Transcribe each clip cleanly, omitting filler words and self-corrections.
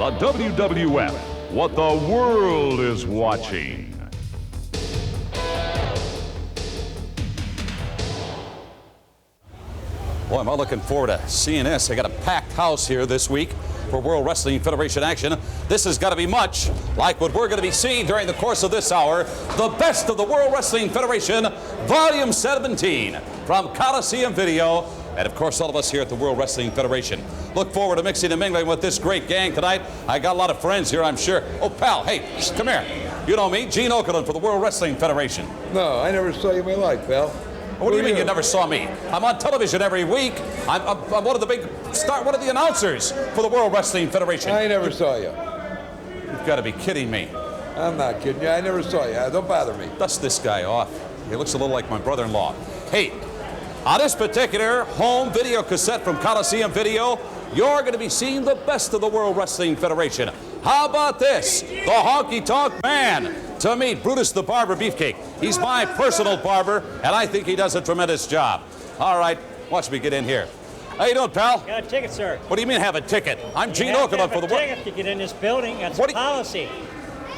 The WWF, what the world is watching. Boy, am I looking forward to seeing this. I got a packed house here this week for World Wrestling Federation action. This has got to be much like what we're going to be seeing during the course of this hour. The best of the World Wrestling Federation, Volume 17, from Coliseum Video, and of course all of us here at the World Wrestling Federation. Look forward to mixing and mingling with this great gang tonight. I got a lot of friends here, I'm sure. Oh, pal, hey, come here. You know me, Gene Okerlund for the World Wrestling Federation. No, I never saw you in my life, pal. What do you mean you never saw me? I'm on television every week. I'm one of the announcers for the World Wrestling Federation. I never saw you. You've got to be kidding me. I'm not kidding you. I never saw you. Don't bother me. Dust this guy off. He looks a little like my brother-in-law. Hey, on this particular home video cassette from Coliseum Video, you're going to be seeing the best of the World Wrestling Federation. How about this? The honky-tonk man. To meet Brutus the Barber Beefcake. He's my personal barber, and I think he does a tremendous job. All right, watch me get in here. How you doing, pal? Got a ticket, sir. What do you mean have a ticket? I'm Gene You have to Okerlund have for the a World. ticket to get in this building. That's What do you- policy.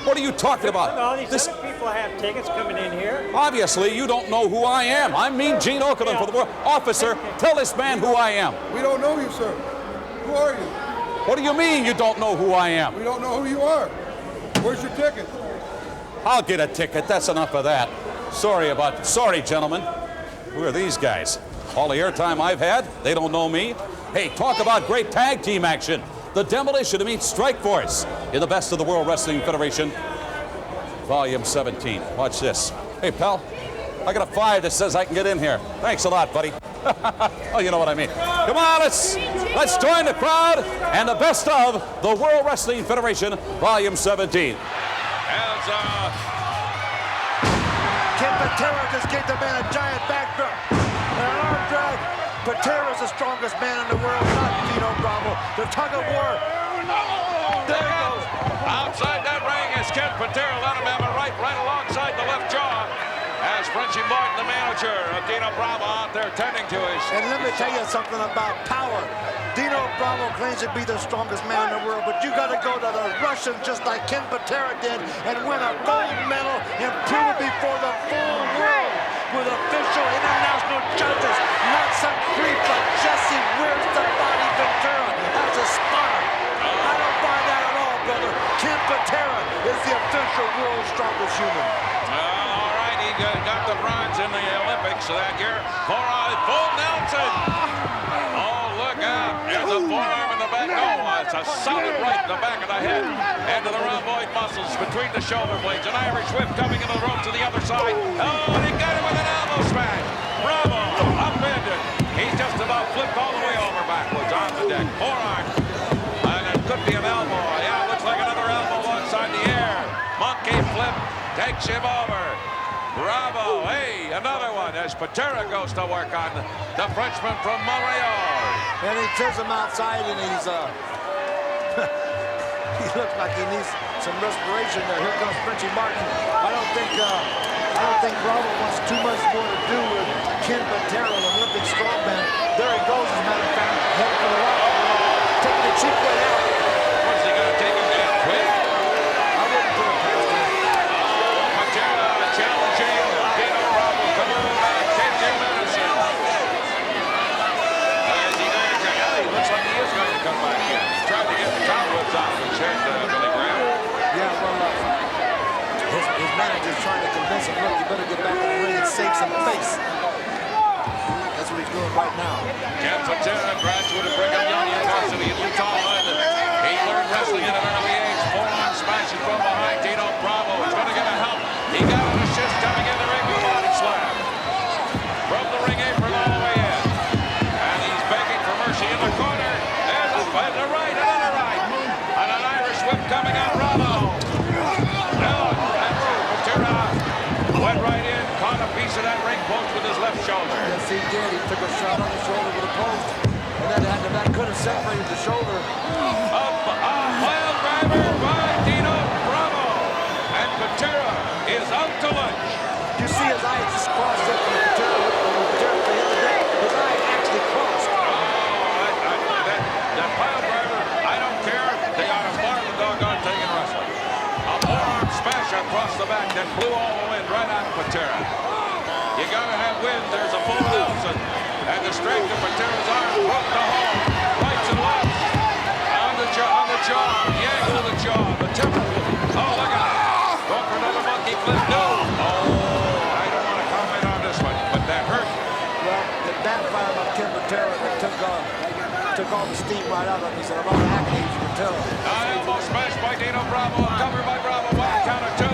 What are you talking about? All these other people have tickets coming in here. Obviously, you don't know who I am. I'm Mean Gene Okerlund for the World. Officer, tell this man who I am. We don't know you, sir. Who are you? What do you mean you don't know who I am? We don't know who you are. Where's your ticket? I'll get a ticket. That's enough of that. Sorry, gentlemen. Who are these guys? All the airtime I've had, they don't know me. Hey, talk about great tag team action. The Demolition meets Strike Force in the best of the World Wrestling Federation, Volume 17. Watch this. Hey, pal, I got a 5 that says I can get in here. Thanks a lot, buddy. Oh, you know what I mean. Come on, let's join the crowd and the best of the World Wrestling Federation, Volume 17. Ken Patera just gave the man a giant back drop. And an arm drag. Patera's the strongest man in the world, not Dino Bravo. The tug of war. There he goes. Outside that ring is Ken Patera. Let him have a right alongside the left jaw. As Frenchie Martin, the manager of Dino Bravo, out there tending to his. And let me tell you something about power. Dino Bravo claims to be the strongest man in the world, but you got to go to the Russians just like Ken Patera did and win a gold medal and prove it before the full world with official international judges, not some creep like Jesse Weir's the Body Ventura as a spotter. I don't buy that at all, brother. Ken Patera is the official world's strongest human. All right, he got the bronze in the Olympics that year. Full Nelson. Oh, look out. There's a forearm in the back. No, it's a solid right in the back of the head. And to the rhomboid muscles between the shoulder blades. An Irish whip coming into the rope to the other side. Oh, and he got him with an elbow smash. Bravo, upended. He's just about flipped all the way over backwards on the deck. Forearm. And it could be an elbow. Yeah, it looks like another elbow inside the air. Monkey flip takes him over. Bravo, hey, another one as Patera goes to work on the Frenchman from Montreal. And he turns him outside, and he's he looks like he needs some respiration there. Here comes Frenchie Martin. I don't think Bravo wants too much more to do with Ken Patera, an Olympic strongman. There he goes, as a matter of fact, heading for the rock, taking the cheap way out. What's he gonna take him down quick? I wouldn't put it past him. Patera challenging Dino Bravo. Come on back, take your medicine. Is he going to? Yeah, he looks like he is going to come back in. He's trying to get the cobwebs out of his head, Billy Graham. Yeah, well, his manager's trying to convince him, look, you better get back in the ring and save some face. That's what he's doing right now. Ken Patera, graduate of Brigham Young University in Utah, London. He learned wrestling at an early age. Forearm smashing from behind Dino Bravo. It's going to get a help. He got an assist coming in the ring with a body slam. From the ring apron all the way in. And he's begging for mercy in the corner. There's a right, another right. And an Irish whip coming on Bravo. No, Patera went right in, caught a piece of that ring post with his left shoulder. Yes, he did. He took a shot on the shoulder with a post. And that could have separated the shoulder. A pile driver by Dino Bravo. And Patera is out to lunch. You see his eye just crossed up from Patera to hit the deck. His eye actually crossed. That pile driver, I don't care. They ought to mark across the back that blew all the wind right out of Patera. You got to have wind. There's a full Nelson. And the strength of Patera's arm broke the hole. Rights and lefts. On the jaw. The angle of the jaw. The temper. Oh, look at it. Going for another monkey flip. No. Oh, I don't want to comment on this one, but that hurt. Well, the backfire by Ken Patera that took all the steam right out of him. He's in a lot of agony, you can tell. Elbow smash by Dino Bravo. Covered by Bravo. 1 count of 2.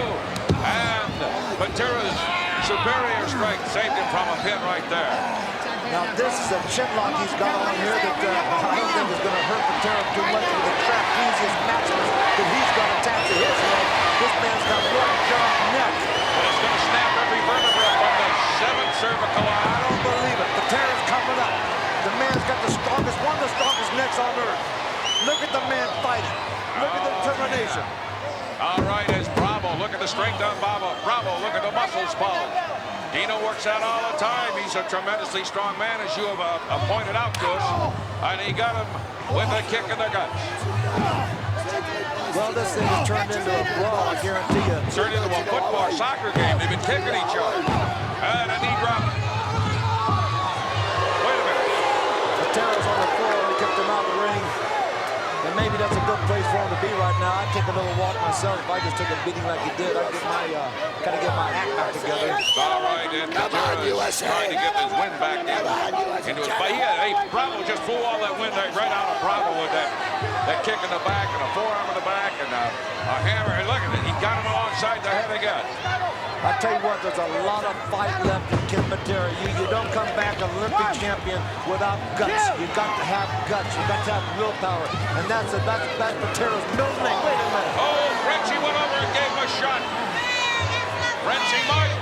And Patera's superior strength saved him from a pin right there. Now this is a chin lock he's got on here that I don't think is going to hurt Patera too much with the trapezius maximus that he's got attached to his head. This man's got one jaw neck. But it's going to snap every vertebra from the 7th cervical I arm. don't believe it. Patera's coming up. The man's got one of the strongest necks on earth. Look at the man fighting. Look at the determination. All right, as Bravo, look at the strength on Bravo. Bravo, look at the muscles, Paul. Dino works out all the time. He's a tremendously strong man, as you have pointed out to us. And he got him with a kick in the guts. Well, this thing has turned into a brawl, I guarantee you. Turned into a football, soccer game. They've been kicking each other. And a knee drop. Wait a minute. Patera's on the floor. We kicked him out of the ring. And maybe that's a good place for him to be right now. I'd take a little walk myself. If I just took a beating like he did, I'd get my, kind of get my act back together. All right, and Patera's trying to get his wind back into his. But Bravo just blew all that wind right out of Bravo with that kick in the back and a forearm in the back and a hammer. And look at it, he got him alongside the head again. I tell you what, there's a lot of fight left in Ken Patera. You don't come back Olympic champion without guts. You got to have guts. You got to have willpower, and that's Patera's middle name. Wait a minute. Oh, Frenchie went over and gave him a shot. Frenchie might.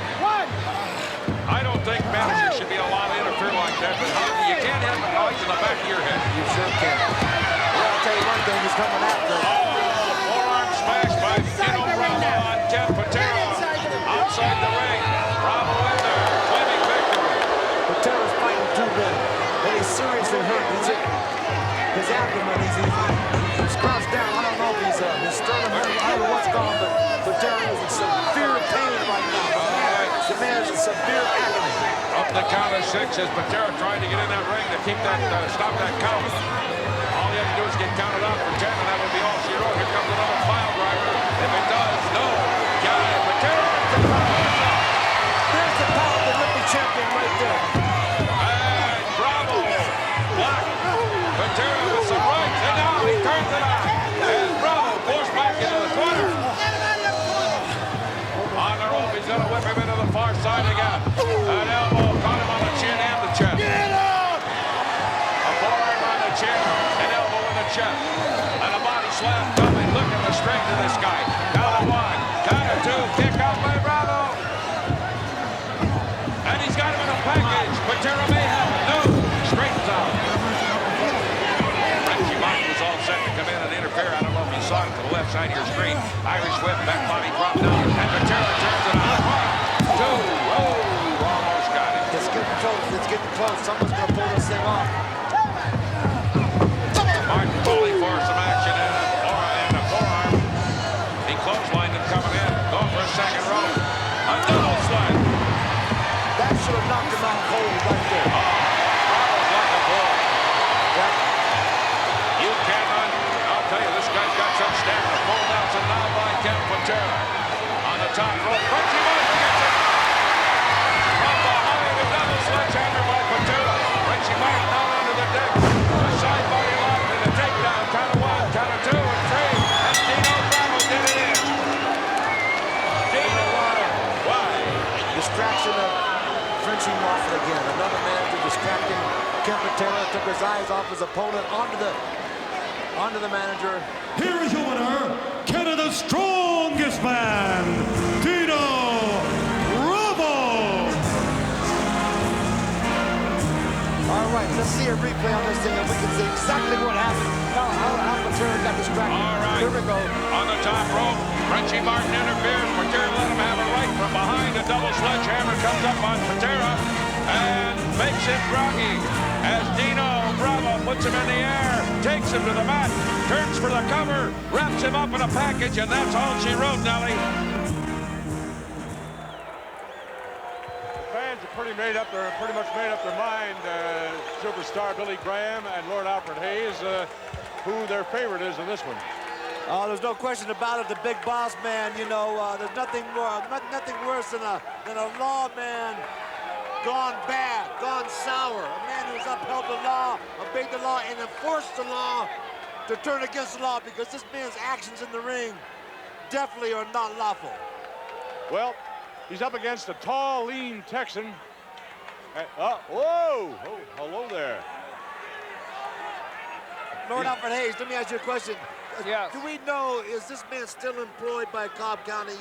I don't think managers should be allowed to interfere like that, but you can't have the noise in the back of your head. You sure can. Well, I'll tell you one thing, he's coming after him. Oh, forearm smash by Dino Bravo on Ken Patera. Outside the ring. Bravo in there, claiming victory. Patera's fighting too good, and he's seriously hurt. His abdomen, he's crouched down. I don't know if his sternum hurt. I don't know what's going on, but Patera is in severe pain right now. The man is in severe agony. Up the count of 6 as Patera trying to get in that ring to keep that, stop that count. All you have to do is get counted out for 10, and that would be all she wrote. Here comes another pile driver. If it does, no. Got it, Patera. There's the power of the Olympic champion right there. And Bravo. Block. Patera with some rights, and now he turns it on. And Bravo forced back into the corner. On the rope, he's going to whip him into the far side again. An elbow caught him on the chin and the chest. A forearm on the chin, an elbow in the chest. And a body slam coming. Look at the strength of this guy. Count of 1, count of 2, kick out by Bravo. And he's got him in a package. Patera may have it. No, straightens out. Frenchie Martin was all set to come in and interfere. I don't know if you saw it to the left side of your screen. Irish whip, back body drop down. And Patera turns it on. 1, 2, oh, almost got it. It's getting close. It's getting close. Someone's going to pull this thing off. Martin pulling for some action in the forearm. He clotheslined him coming in. Going for a second rope. A double slide. That should have knocked him out cold right there. Bravo's like a bull. You cannot. I'll tell you, this guy's got some stamina. Full Nelson now by Ken Patera. On the top rope. Frenchie Martin gets it. From behind, a double sledgehammer by Patera. Frenchie Martin down under the deck. A side body lock to the takedown. Count of 1, count of 2, and 3. And Dino Bravo did it in. Dino Bravo. Why? Distraction of Frenchie Martin again. Another manager distracting Ken Patera. Took his eyes off his opponent onto the manager. Here is your winner, Canada's strongest man, Dino Bravo. All right, let's see a replay on this thing and we can see exactly what happened. How Patera got distracted. All right. Here we go. On the top rope, Frenchie Martin interferes. Patera let him have it right from behind. A double sledgehammer comes up on Patera and makes him groggy as Dino Bravo puts him in the air, takes him to the mat, turns for the cover, wraps him up in a package, and that's all she wrote, Nellie. pretty much made up their mind, Superstar Billy Graham and Lord Alfred Hayes, who their favorite is in this one. Oh, there's no question about it. The big boss man, you know, there's nothing worse than a lawman gone bad, gone sour. A man who's upheld the law, obeyed the law, and enforced the law to turn against the law, because this man's actions in the ring definitely are not lawful. Well, he's up against a tall, lean Texan. Whoa! Oh, hello there. Lord Alfred Hayes, let me ask you a question. Yes. Do we know, is this man still employed by Cobb County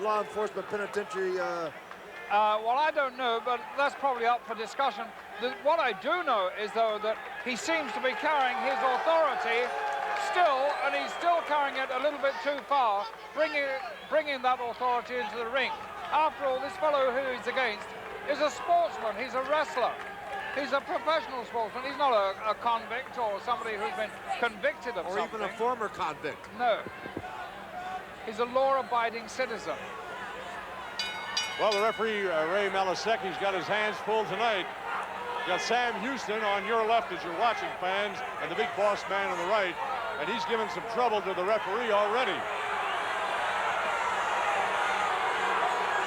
Law Enforcement Penitentiary? Well, I don't know, but that's probably up for discussion. What I do know is, though, that he seems to be carrying his authority still, and he's still carrying it a little bit too far, bringing that authority into the ring. After all, this fellow who he's against is a sportsman. He's a wrestler. He's a professional sportsman. He's not a convict or somebody who's been convicted of something. Or even a former convict. No. He's a law-abiding citizen. Well, the referee, Ray Maliseki's got his hands full tonight. You got Sam Houston on your left as you're watching, fans, and the big boss man on the right, and he's given some trouble to the referee already.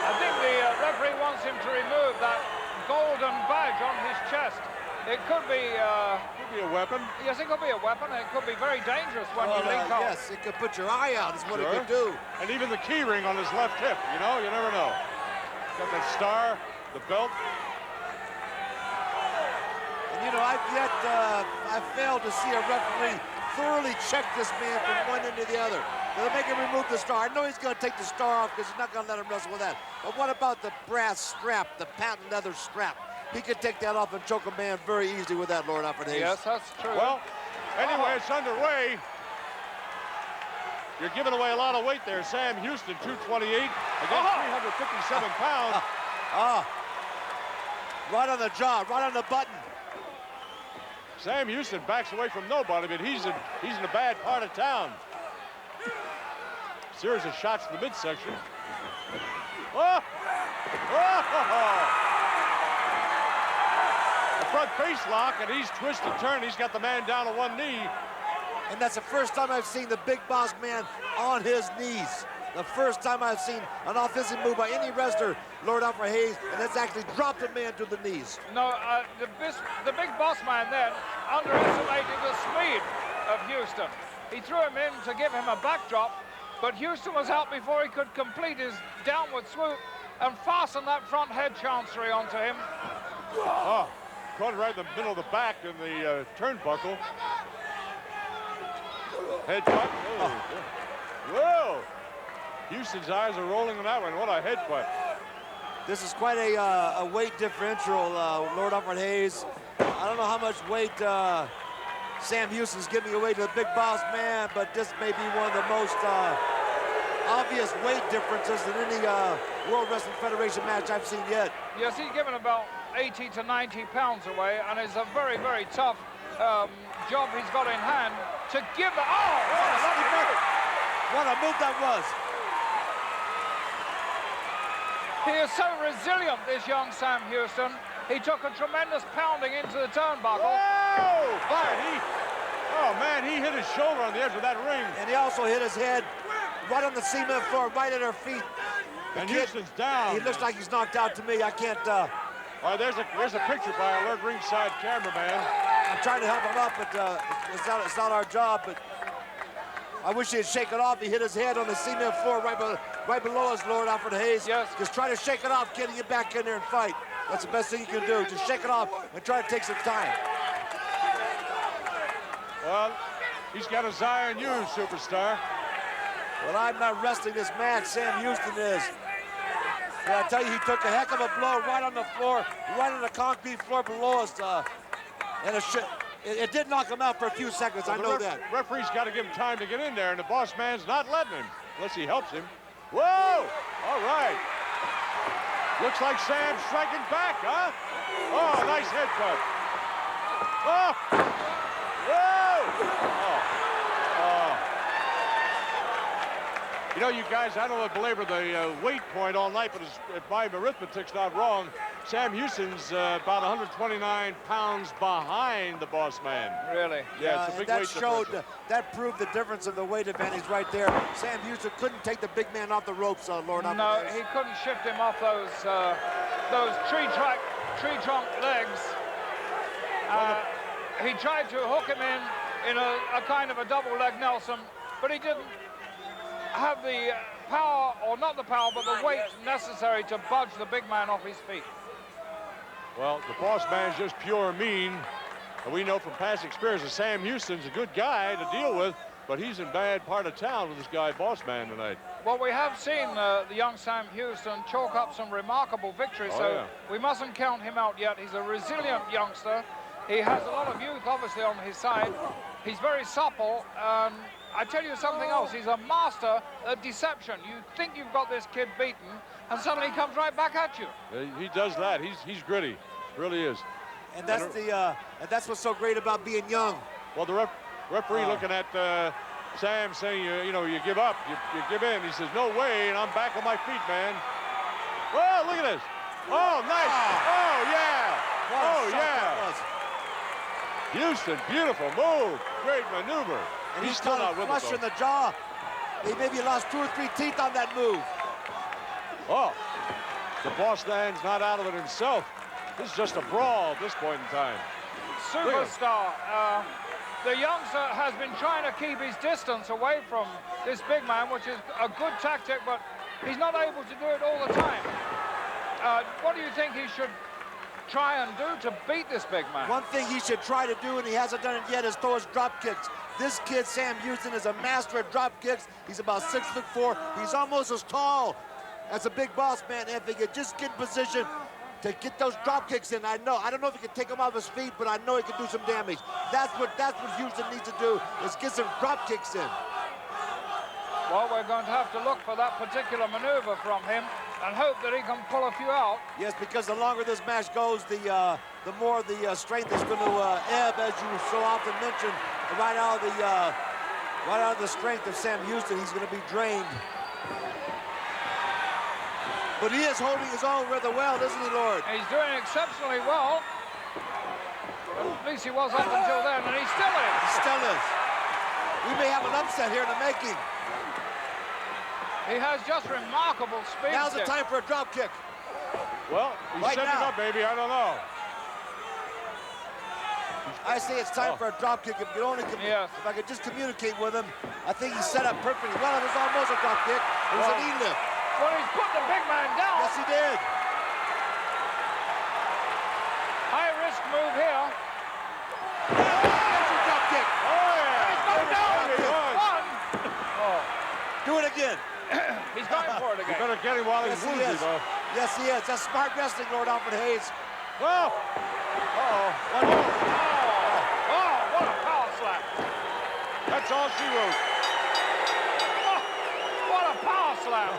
I think the referee wants him to remove that golden badge on his chest. It could be a weapon. Yes, it could be a weapon. It could be very dangerous when you link up. Yes, it could put your eye out, is what it Sure. could do. And even the key ring on his left hip, you know, you never know. Got that star, the belt. And you know, I've failed to see a referee thoroughly check this man from one end to the other. They'll make him remove the star. I know he's going to take the star off because he's not going to let him wrestle with that. But what about the brass strap, the patent leather strap? He could take that off and choke a man very easily with that, Lord Alfred Hayes. Yes, that's true. Well, anyway, it's underway. You're giving away a lot of weight there. Sam Houston, 228 against 357 pounds. Right on the jaw, right on the button. Sam Houston backs away from nobody, but he's in a bad part of town. Series of shots in the midsection. Oh! The front face lock, and he's twisted turn. He's got the man down on one knee. And that's the first time I've seen the big boss man on his knees. The first time I've seen an offensive move by any wrestler, Lord Alfred Hayes, and that's actually dropped a man to the knees. No, the big boss man then underestimated the speed of Houston. He threw him in to give him a backdrop, but Houston was out before he could complete his downward swoop and fasten that front head chancery onto him. Oh, caught it right in the middle of the back in the turnbuckle. Headbutt. Oh. Whoa! Houston's eyes are rolling on that one. What a headbutt. This is quite a weight differential, Lord Alfred Hayes. I don't know how much weight Sam Houston's giving away to the big boss man, but this may be one of the most obvious weight differences in any World Wrestling Federation match I've seen yet. Yes, he's given about 80 to 90 pounds away, and it's a very, very tough job he's got in hand to give the... What a move that was. He is so resilient, this young Sam Houston. He took a tremendous pounding into the turnbuckle. Oh, man, he hit his shoulder on the edge of that ring. And he also hit his head right on the cement floor, right at her feet. And Houston's down. He looks like he's knocked out to me. I can't... All right, there's a picture by our ringside cameraman. I'm trying to help him up, but it's not our job. But I wish he had shaken off. He hit his head on the cement floor right below us, Lord Alfred Hayes. Yes. Just try to shake it off, kid, and get back in there and fight. That's the best thing you can do. Just shake it off and try to take some time. Well, he's got his eye on you, superstar. Well, I'm not wrestling this match. Sam Houston is. And I tell you, he took a heck of a blow right on the floor, right on the concrete floor below us. And it did knock him out for a few seconds. I know that. Referee's got to give him time to get in there, and the boss man's not letting him unless he helps him. Whoa! All right. Looks like Sam's striking back, huh? Oh, nice headbutt. Oh! Whoa! Oh. You know, you guys, I don't want to belabor the weight point all night, but if my arithmetic's not wrong, Sam Houston's about 129 pounds behind the boss man. Really? Yeah, it's a big that weight showed, differential. that proved the difference of the weight advantage right there. Sam Houston couldn't take the big man off the ropes, Lord. No, he couldn't shift him off those tree trunk legs. He tried to hook him in a kind of a double leg Nelson, but he didn't have the power, or not the power, but the weight necessary to budge the big man off his feet. Well, the boss man's just pure mean. And we know from past experience that Sam Houston's a good guy to deal with, but he's in bad part of town with this guy, boss man, tonight. Well, we have seen the young Sam Houston chalk up some remarkable victories, we mustn't count him out yet. He's a resilient youngster. He has a lot of youth, obviously, on his side. He's very supple. I tell you something else, he's a master at deception. You think you've got this kid beaten, and suddenly he comes right back at you. He does that. He's gritty, really is. And that's and that's what's so great about being young. Well, the referee looking at Sam saying, you know, you give up, you give in. He says, no way, and I'm back on my feet, man. Well, look at this. Oh, nice. Oh, yeah. Oh, yeah. Houston, beautiful move. Great maneuver. And he's still not with us, flush in though. the jaw. He maybe lost 2 or 3 teeth on that move. Oh, the boss man's not out of it himself. This is just a brawl at this point in time. Superstar. The youngster has been trying to keep his distance away from this big man, which is a good tactic, but he's not able to do it all the time. What do you think he should try and do to beat this big man? One thing he should try to do, and he hasn't done it yet, is throw his drop kicks. This kid, Sam Houston, is a master at drop kicks. He's about 6'4". He's almost as tall as a big boss man. If he could just get in position to get those drop kicks in, I don't know if he can take them off his feet, but I know he can do some damage. That's what Houston needs to do, is get some drop kicks in. Well, we're going to have to look for that particular maneuver from him and hope that he can pull a few out. Yes, because the longer this match goes, the more the strength is going to ebb, as you so often mention. Right out of the strength of Sam Houston, he's going to be drained. But he is holding his own rather well, isn't he, Lord? He's doing exceptionally well. At least he was up until then, and he still is. He still is. We may have an upset here in the making. He has just remarkable speed. Now's the time for a drop kick. Well, he's setting it up, maybe. I don't know. I say it's time for a drop kick. If I could just communicate with him, I think he's set up perfectly. Well, it was almost a drop kick. It was an E-lift. Well, he's put the big man down. Yes, he did. High risk move here. That's a drop kick. Oh, yeah. He's going down. One. Oh. Do it again. He's going for it again. You better get him while he's woozy, though. Yes, he is. That's smart wrestling, Lord Alfred Hayes. Oh. Uh-oh. One more. Oh, what a power slap. That's all she wrote. Oh, what a power slap.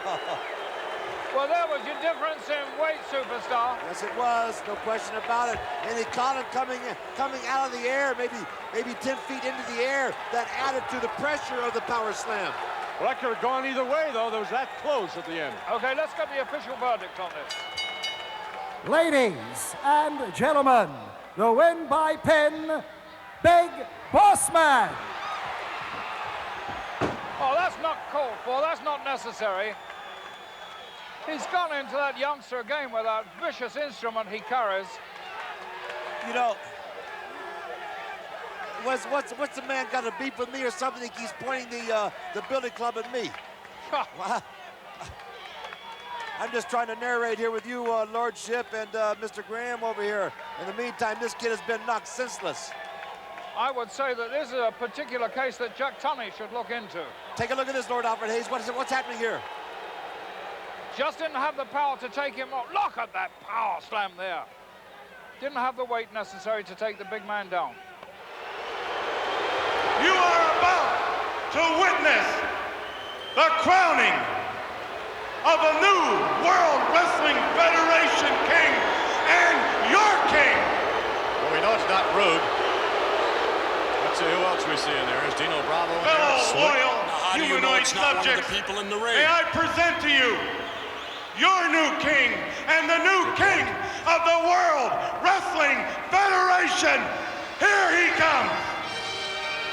Well, there was your difference in weight, superstar. Yes, it was. No question about it. And he caught him coming out of the air, maybe 10 feet into the air. That added to the pressure of the power slam. Well, that could have gone either way, though. There was that close at the end. Okay, let's get the official verdict on this. Ladies and gentlemen, the win by pin, Big Boss Man. Oh, that's not called for. That's not necessary. He's gone into that youngster again with that vicious instrument he carries. You know, what's the man got a beef with me or something? He keeps pointing the billy club at me. Well, I'm just trying to narrate here with you, Lordship, and Mr. Graham over here. In the meantime, this kid has been knocked senseless. I would say that this is a particular case that Jack Tunney should look into. Take a look at this, Lord Alfred Hayes. What's happening here? Just didn't have the power to take him off. Look at that power slam there. Didn't have the weight necessary to take the big man down. You are about to witness the crowning of a new World Wrestling Federation king and your king. Well, we know it's not Rude. Let's see who else we see in there. Is Dino Bravo in there? Fellow loyal humanoid subjects, may I present to you your new king and the new king of the World Wrestling Federation. Here he comes.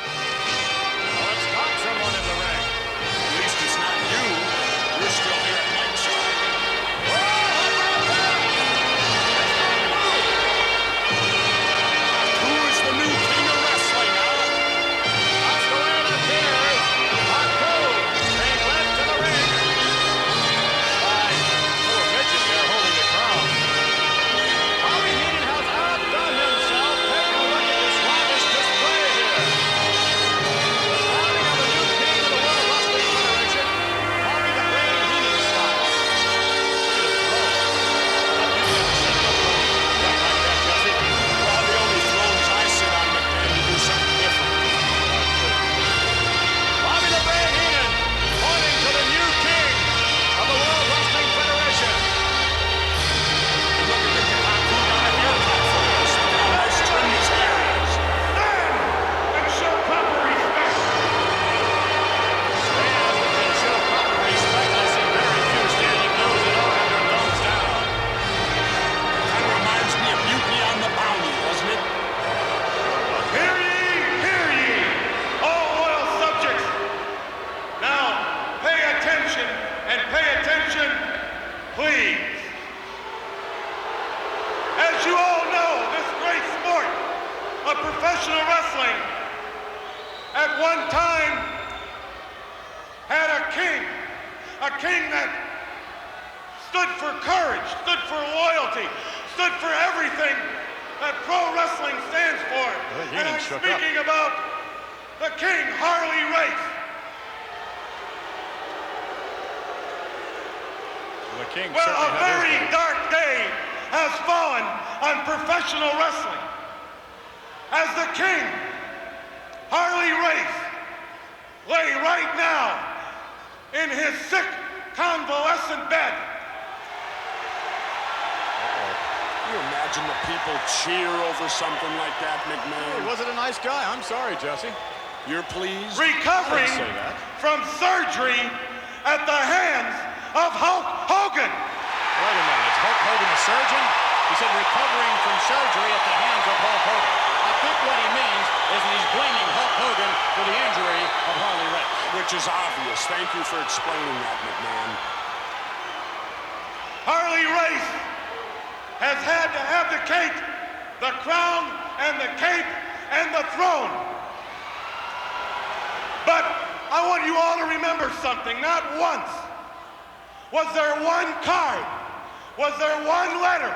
Well, it's not someone in the ring. At least it's not you. You're still here at ringside. Who is the new king of wrestling, huh? That's the way it appears. Haku being led to the ring. Poor midget there holding the crown. Bobby Heenan has outdone himself. Take a look at this lavish display here. The crowning of the new king of the World Wrestling Federation. Bobby the Brain Heenan style. Look at his throw. Like that, Jesse. Well, the only thrones I sit on, McMahon, to do something different. Bobby the Brain Heenan pointing to the new king of the World Wrestling Federation. And look at Mr. Haku down at the platform. Look at how nice trim his hair is. Stand and show proper respect. Stand and show proper respect. I see very few standing nose and all have their thumbs down. Kind of reminds me of Mutiny on the Bounty, doesn't it? Hear ye, all loyal subjects. Now, pay attention, and pay attention, please. As you all know, this great sport of professional wrestling at one time had a king that stood for courage, stood for loyalty, stood for everything that pro wrestling stands for. think And Heenan I'm shook up. speaking about the King Harley Race. The king Well, certainly a had his very day. dark day has fallen on professional wrestling. As the King Harley Race lay right now in his sick, convalescent bed. Can you imagine the people cheer over something like that, McMahon? He wasn't a nice guy. I'm sorry, Jesse. You're pleased? Recovering I didn't say that. from surgery at the hands of Hulk Hogan. Wait a minute. Is Hulk Hogan a surgeon? He said recovering from surgery at the hands of Hulk Hogan. I think what he means is that he's blaming Hulk Hogan for the injury of Harley Race. Which is obvious. Thank you for explaining that, McMahon. Harley Race has had to abdicate the crown and the cape and the throne. But I want you all to remember something. Not once was there one card, was there one letter,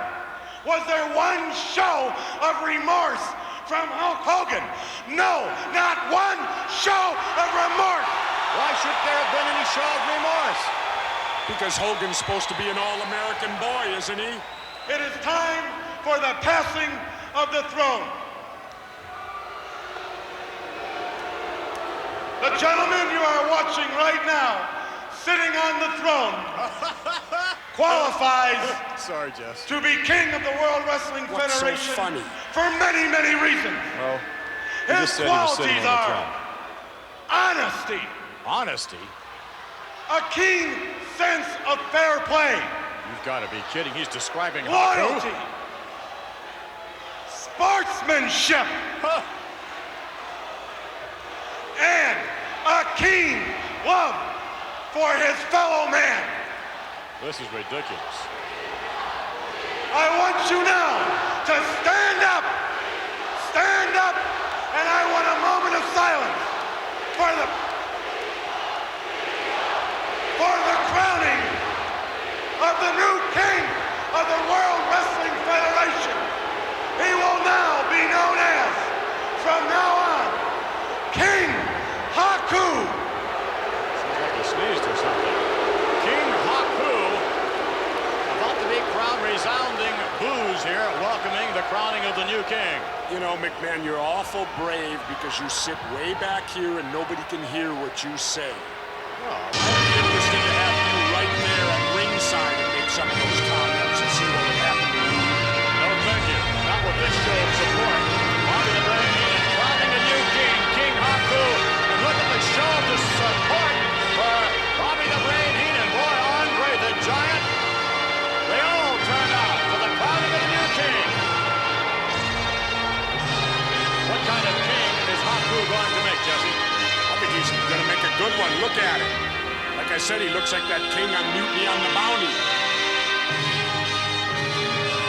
was there one show of remorse from Hulk Hogan. No, not one show of remorse. Why should there have been any show of remorse? Because Hogan's supposed to be an all-American boy, isn't he? It is time for the passing of the throne. The gentleman you are watching right now, sitting on the throne, qualifies Sorry, Jess. to be king of the World Wrestling What's so Federation funny? for many, many reasons. Well, he His just said he was sitting qualities on the are honesty, honesty? a keen sense of fair play, You've got to be kidding. He's describing Haku. loyalty, sportsmanship, and a keen love for his fellow man. This is ridiculous. I want you now to stand up, and I want a moment of silence for the crowning of the new king of the World Wrestling Federation. He will now be known as, from now on, King Haku. Sounds like he sneezed or something. King Haku, about to be crowned, resounding boos here, welcoming the crowning of the new king. You know, McMahon, you're awful brave because you sit way back here and nobody can hear what you say. Well, I'd be interested to have you right there at ringside and make some of those comments and see what would happen to you. no, thank you. Not with this show of support. Bobby the Brain Heenan crowning a new king, King Haku. And look at the show of the support look at him. Like I said, he looks like that king on Mutiny on the Bounty.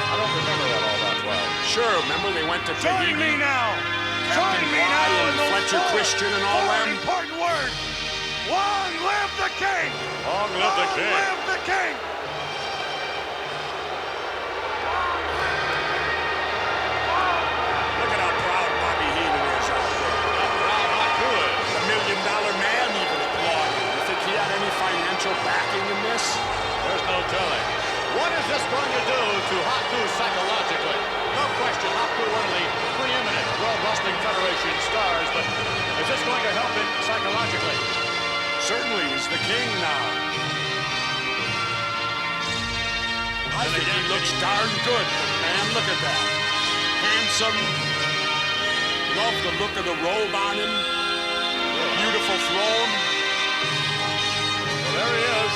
I don't remember that all that well. Sure, remember they went to Join me Tahiti? now. Captain Join me Bligh now and in those Fletcher Christian and all four them. important words. Long live the king. Long live the king. Long live the king. Look at how proud Bobby Heenan is out there. How proud Haku is. The $1 million man even applauded. You think he had any financial backing in this? There's no telling. What is this going to do to Haku psychologically? No question, Haku one of the preeminent World Wrestling Federation stars, but is this going to help him psychologically? Certainly, he's the king now. I think he looks darn good, man. Look at that. Handsome. Love the look of the robe on him. Beautiful throne. Well, there he is,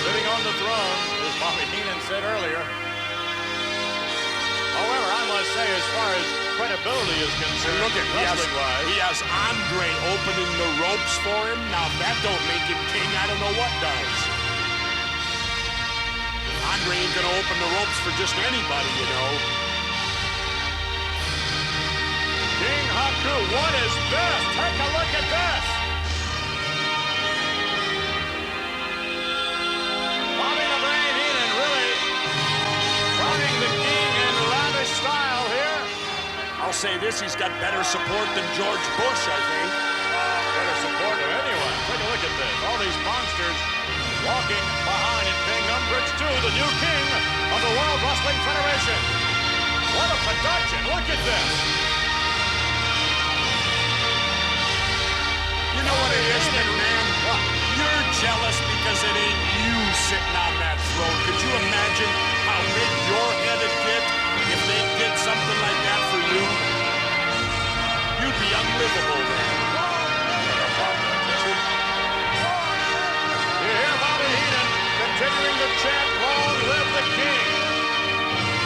sitting on the throne, as Bobby Heenan said earlier. However, I must say, as far as credibility is concerned, And look at wrestling-wise, he has Andre opening the ropes for him. Now, if that don't make him king, I don't know what does. Andre ain't gonna open the ropes for just anybody, you know. King Haku, what is this? Take a look at this. Bobby the Brain Heenan really crowning the king in lavish style here. I'll say this, he's got better support than George Bush, I think. Better support of anyone. Take a look at this. All these monsters walking behind and paying umbrage to the new king of the World Wrestling Federation. What a production. Look at this. You know what it is, McMahon? What? You're jealous because it ain't you sitting on that throne. Could you imagine how big your head would get if they did something like that for you? You'd be unlivable, man. You hear Bobby Heenan continuing to chant, "Long live the king."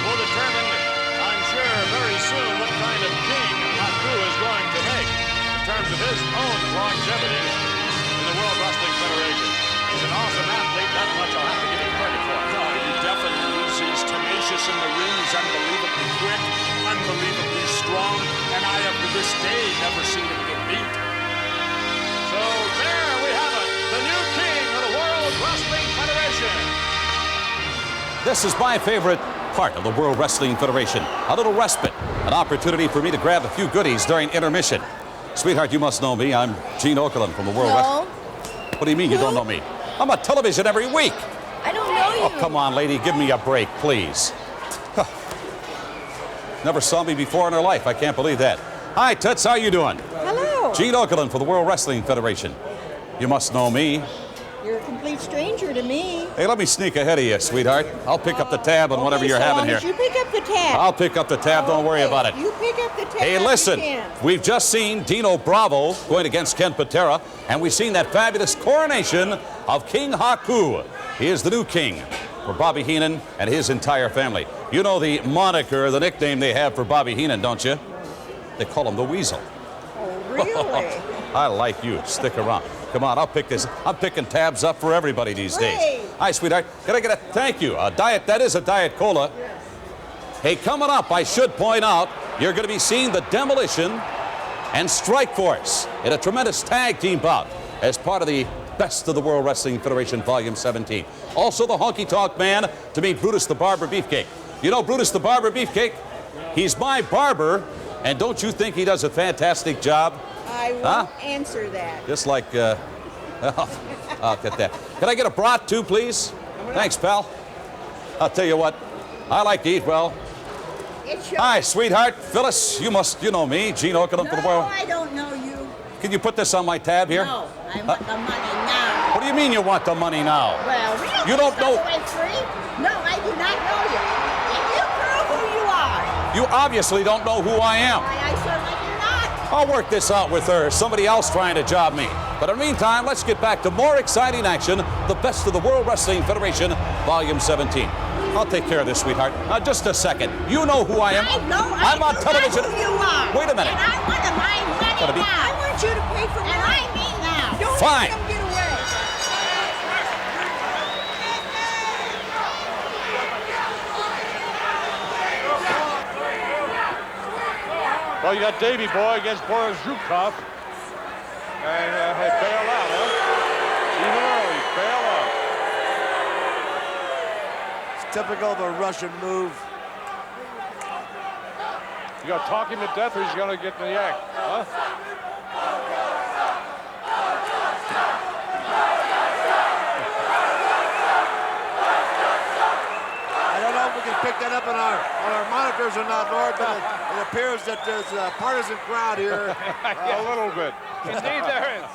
We'll determine, I'm sure, very soon what kind of king Haku is going to make in terms of his own longevity in the World Wrestling Federation. He's an awesome athlete. That much I'll have to give him credit for. No, he definitely is. He's tenacious in the ring. He's unbelievably quick, unbelievably strong, and I have to this day never seen him get beat. So there we have it, the new king of the World Wrestling Federation. This is my favorite part of the World Wrestling Federation. A little respite, an opportunity for me to grab a few goodies during intermission. Sweetheart, you must know me. I'm Gene Okerlund from the World Wrestling. What do you mean you don't know me? I'm on television every week. I don't know you. Oh, come on, lady. Give me a break, please. Huh. Never saw me before in her life. I can't believe that. Hi, Toots. How you doing? Hello. Gene Okerlund for the World Wrestling Federation. You must know me. You're a complete stranger to me. Hey, let me sneak ahead of you, sweetheart. I'll pick up the tab on whatever you're having here. You pick up the tab. I'll pick up the tab. Don't worry about it. You pick up the tab. Hey, listen. You can. We've just seen Dino Bravo going against Ken Patera, and we've seen that fabulous coronation of King Haku. He is the new king for Bobby Heenan and his entire family. You know the moniker, the nickname they have for Bobby Heenan, don't you? They call him the Weasel. Oh, really? I like you. Stick around. Come on, I'll pick this. I'm picking tabs up for everybody these days. Hi, sweetheart. Can I get a thank you? A diet, that is a Diet Cola. Hey, coming up, I should point out, you're going to be seeing the Demolition and Strike Force in a tremendous tag team bout as part of the Best of the World Wrestling Federation Volume 17. Also, the Honky Tonk Man to meet Brutus the Barber Beefcake. You know Brutus the Barber Beefcake? He's my barber, and don't you think he does a fantastic job? I won't answer that. Just like, I'll get that. Can I get a brat too, please? Thanks, pal. I'll tell you what, I like to eat well. Hi, sweetheart. Phyllis, you know me, Gene Okerlund for the World. No, I don't know you. Can you put this on my tab here? No, I want the money now. What do you mean you want the money now? Well, really? You don't know. Free? No, I do not know you. And you prove who you are. You obviously don't know who I am. I certainly do not. I'll work this out with her. Somebody else trying to job me. But in the meantime, let's get back to more exciting action. The Best of the World Wrestling Federation, Volume 17. I'll take care of this, sweetheart. Just a second. You know who I am. I know. I'm on television. Who you are. Wait a minute. And I want my money now. I want you to pay for mine. And I mean now. Don't Fine. let them get away. Well, you got Davey Boy against Boris Zhukov. And hey, bail out, huh? Even early, bail out. It's typical of a Russian move. You got to talk him to death or he's going to get in the act, huh? I don't know if we can pick that up on our monitors or not, Lord, but it appears that there's a partisan crowd here. A little bit. Indeed there is.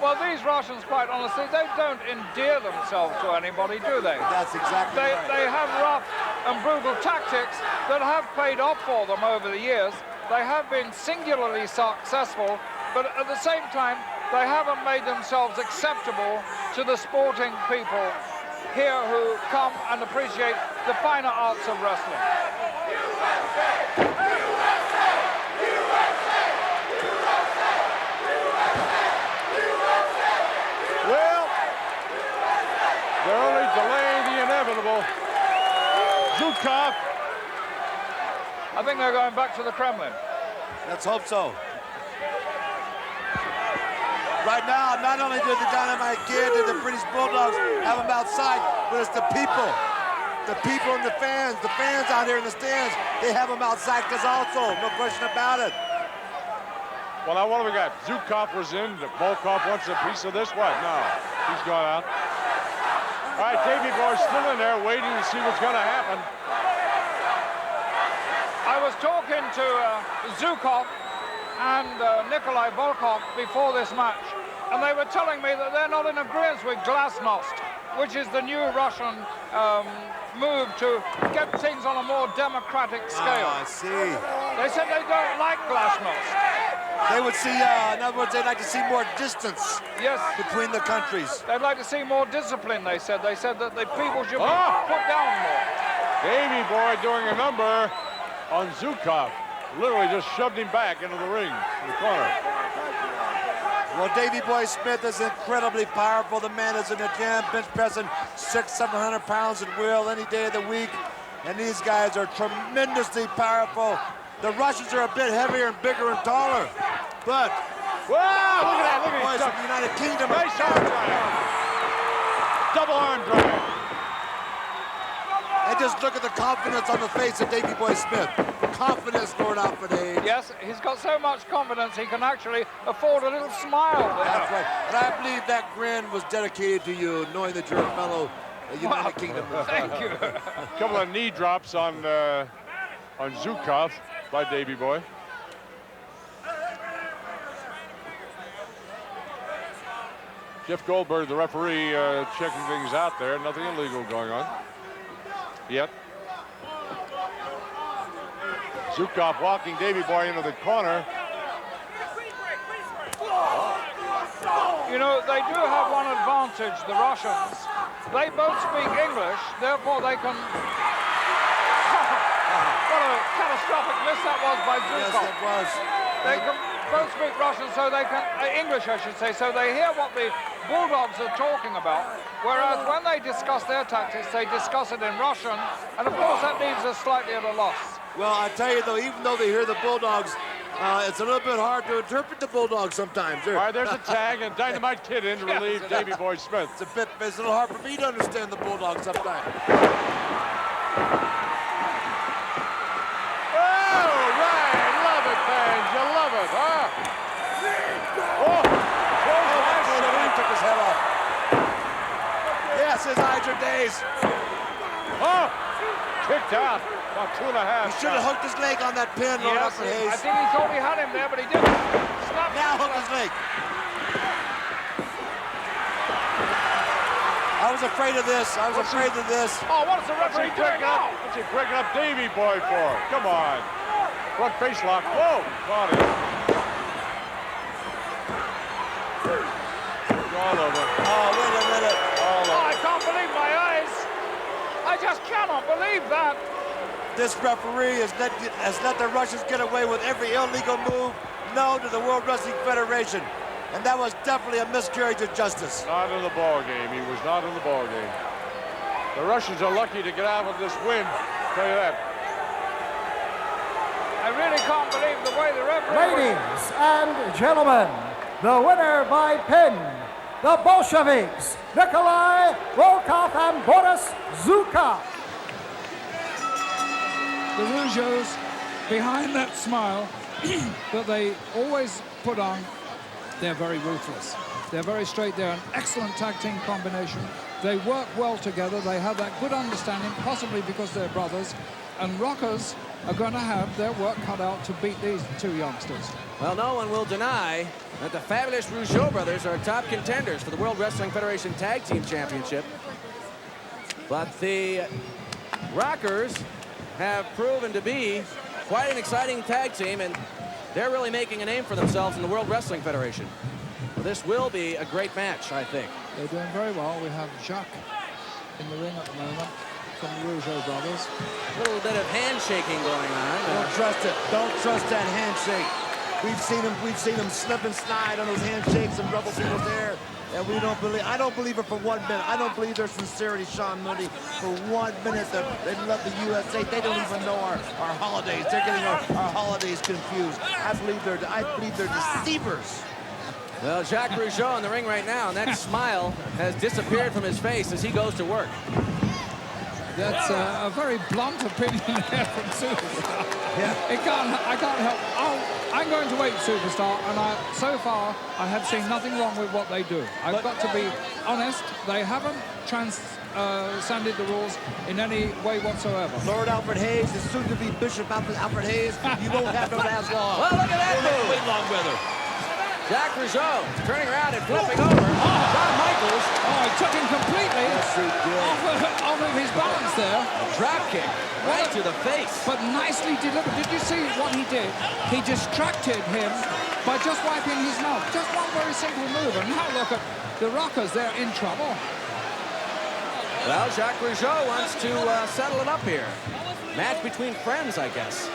Well, these Russians, quite honestly, they don't endear themselves to anybody, do they? That's exactly They, right. they have rough and brutal tactics that have paid off for them over the years. They have been singularly successful, but at the same time, they haven't made themselves acceptable to the sporting people here who come and appreciate the finer arts of wrestling. Well, they're only delaying the inevitable. Zhukov. I think they're going back to the Kremlin. Let's hope so. Right now, not only did the Dynamite Kid and the British Bulldogs have him outside, but it's the people. The people and the fans out here in the stands, they have him outside because also, no question about it. Well, now what do we got? Zhukov was in. Volkov wants a piece of this. What? No, he's gone out. All right, Davey Boy's still in there waiting to see what's going to happen. I was talking to Zhukov and Nikolai Volkov before this match, and they were telling me that they're not in agreement with Glasnost, which is the new Russian move to get things on a more democratic scale. Oh, I see. They said they don't like Glasnost. They would see, in other words, they'd like to see more distance between the countries. They'd like to see more discipline, they said. They said that the people should be put down more. Davey Boy doing a number on Zhukov. Literally just shoved him back into the ring, in the corner. Well, Davey Boy Smith is incredibly powerful. The man is in the gym, bench pressing 600-700 pounds at will any day of the week. And these guys are tremendously powerful. The Russians are a bit heavier and bigger and taller. But, wow, look at that, look at boys that. from the United Kingdom. Nice arm drag. Double arm drag. And just look at the confidence on the face of Davey Boy Smith. Confidence, Lord Alfred Hayes. Yes, he's got so much confidence he can actually afford a little smile. That's right. And I believe that grin was dedicated to you, knowing that you're a fellow United Kingdom. Thank you. A couple of knee drops on Zhukov by Davey Boy. Jeff Goldberg, the referee, checking things out there. Nothing illegal going on yet. Zhukov walking Davey Boy into the corner. You know, they do have one advantage, the Russians. They both speak English, therefore they can... What a catastrophic miss that was by Zhukov. Yes, it was. They can both speak Russian, so they can... English, I should say, so they hear what the Bulldogs are talking about, whereas when they discuss their tactics, they discuss it in Russian, and of course that leaves us slightly at a loss. Well, I tell you though, even though they hear the Bulldogs, it's a little bit hard to interpret the Bulldogs sometimes. All right, there's a tag, and Dynamite Kid in to relieve Davey Boy Smith. It's a little hard for me to understand the Bulldogs sometimes. Oh, right, love it, fans, you love it, huh? Oh, took his head off. Yes, his Hydra days. Oh, kicked out. About 2.5. He should have hooked his leg on that pin, Lord Alfred Hayes. I think he thought he had him there, but he didn't. Now hook his leg. I was afraid of this. I was afraid of this. Oh, what is the referee doing now? What's he breaking up Davey Boy for? Come on. Front face lock. Whoa, caught him. All over. Oh, wait a minute. All over. Oh, I can't believe my eyes. I just cannot believe that. This referee has let the Russians get away with every illegal move known to the World Wrestling Federation. And that was definitely a miscarriage of justice. Not in the ball game. He was not in the ball game. The Russians are lucky to get out with this win. I'll tell you that. I really can't believe the way way the referee Ladies and gentlemen, the winner by pin, the Bolsheviks, Nikolai Volkov and Boris Zukov. The Rougeaus, behind that smile that they always put on, they're very ruthless. They're very straight. They're an excellent tag team combination. They work well together. They have that good understanding, possibly because they're brothers. And Rockers are going to have their work cut out to beat these two youngsters. Well, no one will deny that the fabulous Rougeau brothers are top contenders for the World Wrestling Federation Tag Team Championship. But the Rockers have proven to be quite an exciting tag team, and they're really making a name for themselves in the World Wrestling Federation. Well, this will be a great match, I think. They're doing very well. We have Jacques in the ring at the moment from the Rougeau brothers. A little bit of handshaking going on. Don't trust it. Don't trust that handshake. We've seen him slip and slide on those handshakes and rubble people's hair. And we don't believe, I don't believe it for 1 minute. I don't believe their sincerity, Sean Mooney, for 1 minute. They love the USA. They don't even know our holidays. They're getting our holidays confused. I believe they're deceivers. Well, Jacques Rougeau in the ring right now, and that smile has disappeared from his face as he goes to work. That's a very blunt opinion there from Superstar. Yeah. I can't help. I'm going to wait, Superstar, and so far I have seen nothing wrong with what they do. I've got to be honest. They haven't transcended the rules in any way whatsoever. Lord Alfred Hayes, the soon-to-be Bishop Alfred Hayes, you won't have to last long. Well, look at that move. Wait long with her. Jacques Rougeau turning around and flipping over. Shawn Michaels. Oh, he took him completely off of his balance there. A drop kick right to the face. But nicely delivered. Did you see what he did? He distracted him by just wiping his mouth. Just one very simple move. And now look at the Rockers. They're in trouble. Well, Jacques Rougeau wants to settle it up here. Match between friends, I guess.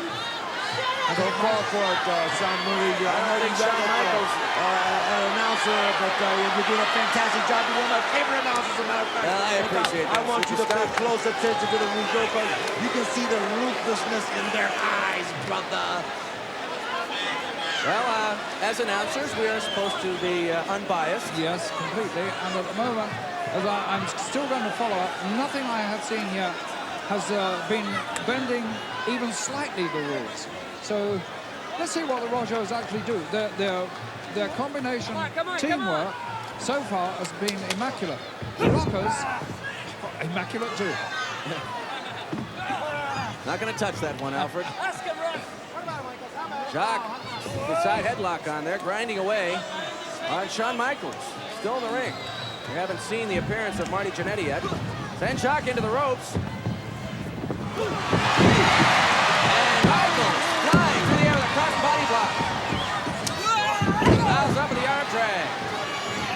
I don't fall for it, Sean Mooney. I know you're Shawn Michaels, an announcer, but you're doing a fantastic job. You're one of my favorite announcers, as a matter of fact. Well, I appreciate that. I want you to pay close attention to the Rougeau, because you can see the ruthlessness in their eyes, brother. Well, as announcers, we are supposed to be unbiased. Yes, completely. And at the moment, as I'm still going to follow up, nothing I have seen yet has been bending even slightly the rules. So let's see what the Rougeaus actually do. Their combination teamwork so far has been immaculate. The Rockers, immaculate too. Not going to touch that one, Alfred. Jacques, the side headlock on there, grinding away on Shawn Michaels. Still in the ring. We haven't seen the appearance of Marty Jannetty yet. Send Jacques into the ropes. And Michaels flying through the air with a cross body block. Fouls up with the arm drag.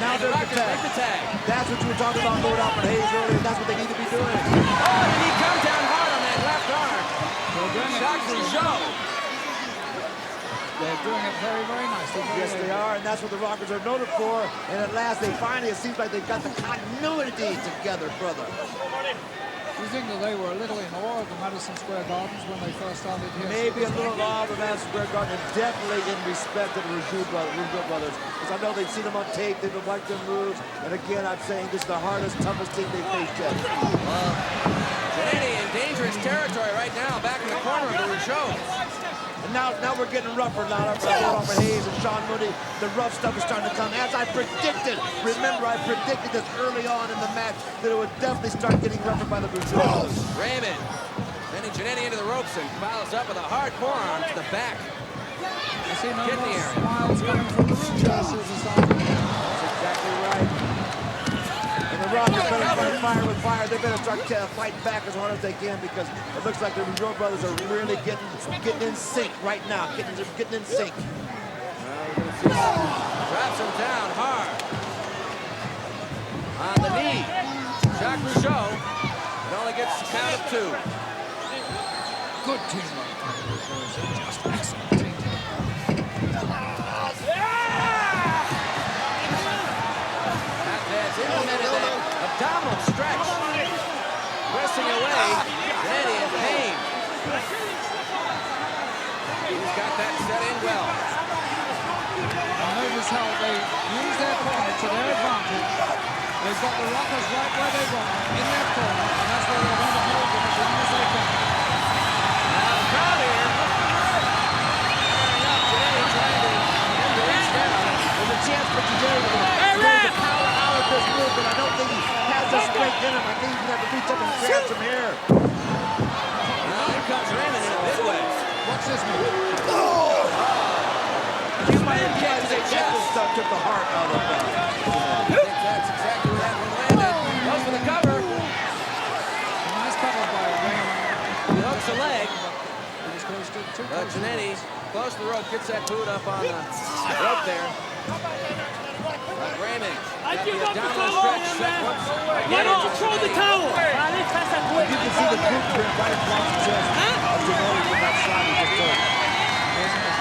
Now the Rockers break the tag. That's what you were talking about, Lord Alfred Hayes earlier. That's what they need to be doing. Oh, and he comes down hard on that left arm. Jacques Rougeau. They're doing it very, very nicely. Yes, they are, and that's what the Rockers are noted for. And at last, they finally, it seems like they've got the continuity together, brother. Do you think that they were a little in awe of the Madison Square Gardens when they first started here? Maybe a little awe of the Madison Square Garden, and definitely in respect to the Rougeau brothers. Because I know they've seen them on tape, they've been watching their moves, and again, I'm saying this is the hardest, toughest team they've faced yet. Jannetty in dangerous territory right now, back in the corner of the Rougeau. And now we're getting rougher now. Alfred Hayes and Sean Mooney. The rough stuff is starting to come. As I predicted, remember I predicted this early on in the match that it would definitely start getting rougher by the Rougeaus. Raymond sending Jannetty into the ropes and fouls up with a hard forearm to the back. I see no Kidney more area. smiles coming from the Rougeaus. That's exactly right. And the Rockers better fire with fire. They better start fighting back as hard as they can, because it looks like the Rougeau brothers are really getting in sync right now. Getting in sync. Drops him down hard. On the knee. Jacques Rougeau. It only gets a count of 2. Good teamwork. Just excellent teamwork. Implemented that abdominal stretch. Pressing away. Jannetty in pain. He's got that set in well. And notice how they use their corner to their advantage. They've got the Rockers right where they want them, in their corner, and that's where they're going to hold them as long as they can. Now the crowd here. Today trying to end the race down. There's a chance for today to power out of this move, but I don't think he has the strength in him. I think he's going to have to reach up and grab some hair. Now here comes Raymond in a big way. Watch this move. You might have guessed that Jekyll stuff took the heart out of him. I think that's exactly what happened. Landon goes for the cover. Nice cover by Raymond. He hooks a leg. Giannetti close to the rope, gets that boot up on the rope there. Raymond. I give up the towel, man. Why don't you throw the towel? You can see the boot print right across the chest of Giannetti from that shot he just took.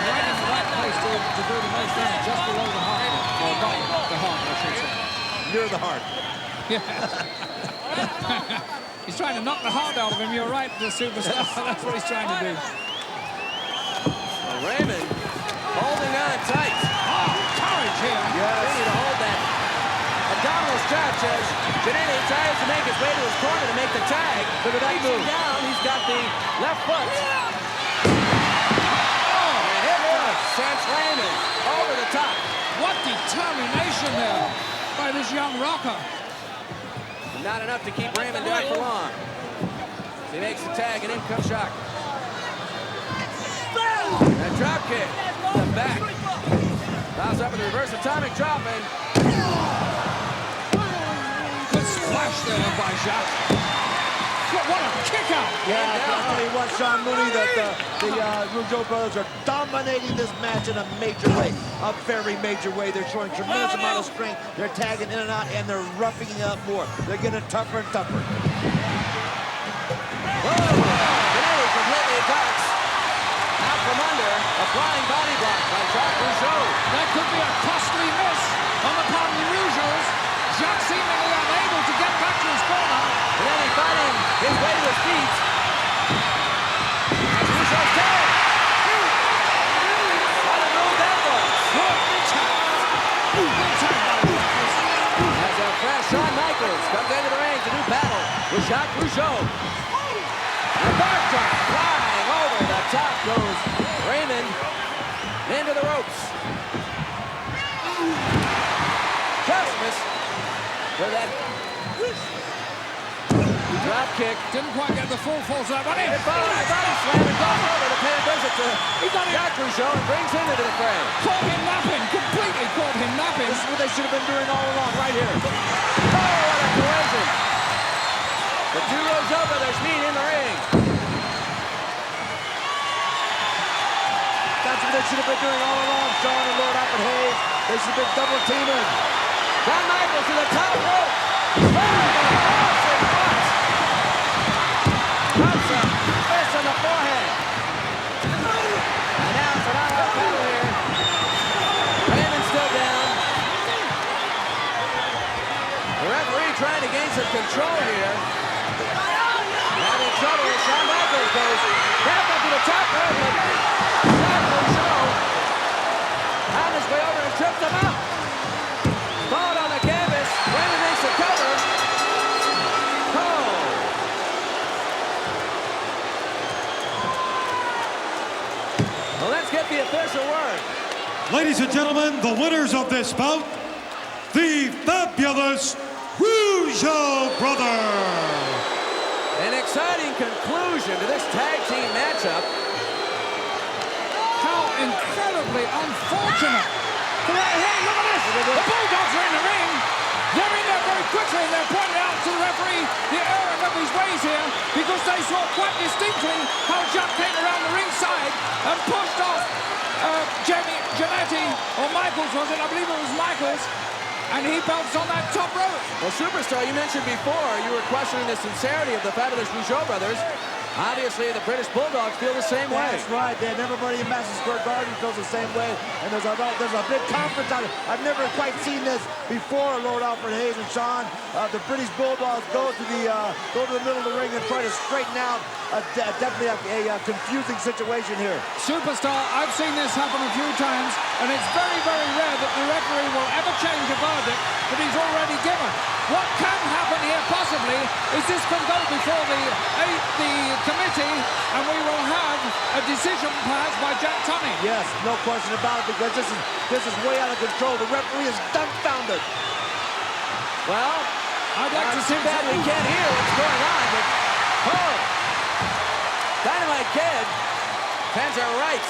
Right in the right place to do the most damage, just below the heart. Or not the heart, I should say. Near the heart. He's trying to knock the heart out of him. You're right, the superstar. That's what he's trying to do. Raymond holding on tight. Oh, courage here. Ready to hold that abdominal stretch as Giannetti tries to make his way to his corner to make the tag. Look at that move. Down, he's got the left foot. And a hit sends Raymond over the top. What determination there by this young rocker. Not enough to keep Raymond down for long. He makes the tag and in comes Shock. That drop kick, the back. Bounce up in the reverse atomic drop and good splash there by Jacques. What a kick out! Yeah, I'll tell you what, Sean Mooney, the Rougeau brothers are dominating this match in a major way. A very major way. They're showing tremendous amount of strength. They're tagging in and out, and they're roughing it up more. They're getting tougher and tougher. Whoa! Giannetti completely attacks. Out from under, a flying body block by Jacques Rougeau. That could be a costly miss on the part of the Rougeaus. Jacques seemingly unable to get back to his corner. Giannetti fighting his way to his feet. As Rougeau's down. What a move that was. Good tag. Good tag by the Rockers. As a fresh Shawn Michaels comes into the ring to do battle with Jacques Rougeau. A back drop flying over the top goes Raymond into the ropes. Just missed with that drop kick. Didn't quite get the full force of that one. Body slam and goes over to pay a visit to Jacques Rougeau and brings him into the fray. Caught him napping, completely caught him napping. This is what they should have been doing all along, right here. Oh, what a collision. The two Rougeau brothers meet in the ring. That's what they should have been doing all along, Sean and Lord Alfred Hayes. They should have been double teaming. Shawn Michaels to the top rope. Drops a fist on the forehead. And now it's an all-out battle here. Raymond's still down. The referee trying to gain some control here. Having trouble with Shawn Michaels goes back up to the top rope. Jacques Rougeau on his way over and trips him up. Ball on the canvas. Raymond makes the cover. Oh. Well, let's get the official word. Ladies and gentlemen, the winners of this bout, the fabulous Rougeau brothers. An exciting conclusion to this tag team matchup. How incredibly unfortunate. Hey, look at this. The Bulldogs are in the ring. They're in there very quickly, and they're pointing out to the referee the error of his ways here, because they saw quite distinctly how Jacques came around the ringside and pushed off Giannetti, or Michaels was it? I believe it was Michaels. And he bounced on that top rope. Well, Superstar, you mentioned before you were questioning the sincerity of the fabulous Rougeau brothers. Obviously, the British Bulldogs feel the same way. That's right, Dan. Everybody in Madison Square Garden feels the same way. And there's a big conference out. I've never quite seen this before, Lord Alfred Hayes and Sean. The British Bulldogs go to the middle of the ring and try to straighten out definitely a confusing situation here. Superstar, I've seen this happen a few times, and it's very, very rare that the referee will ever change a verdict that he's already given. What can happen here possibly is this can go before the committee, and we will have a decision perhaps by Jack Tunney. Yes, no question about it, because this is way out of control. The referee is dumbfounded. Well, I'd like to see that we can't hear what's going on, but Dynamite Kid, fans are right.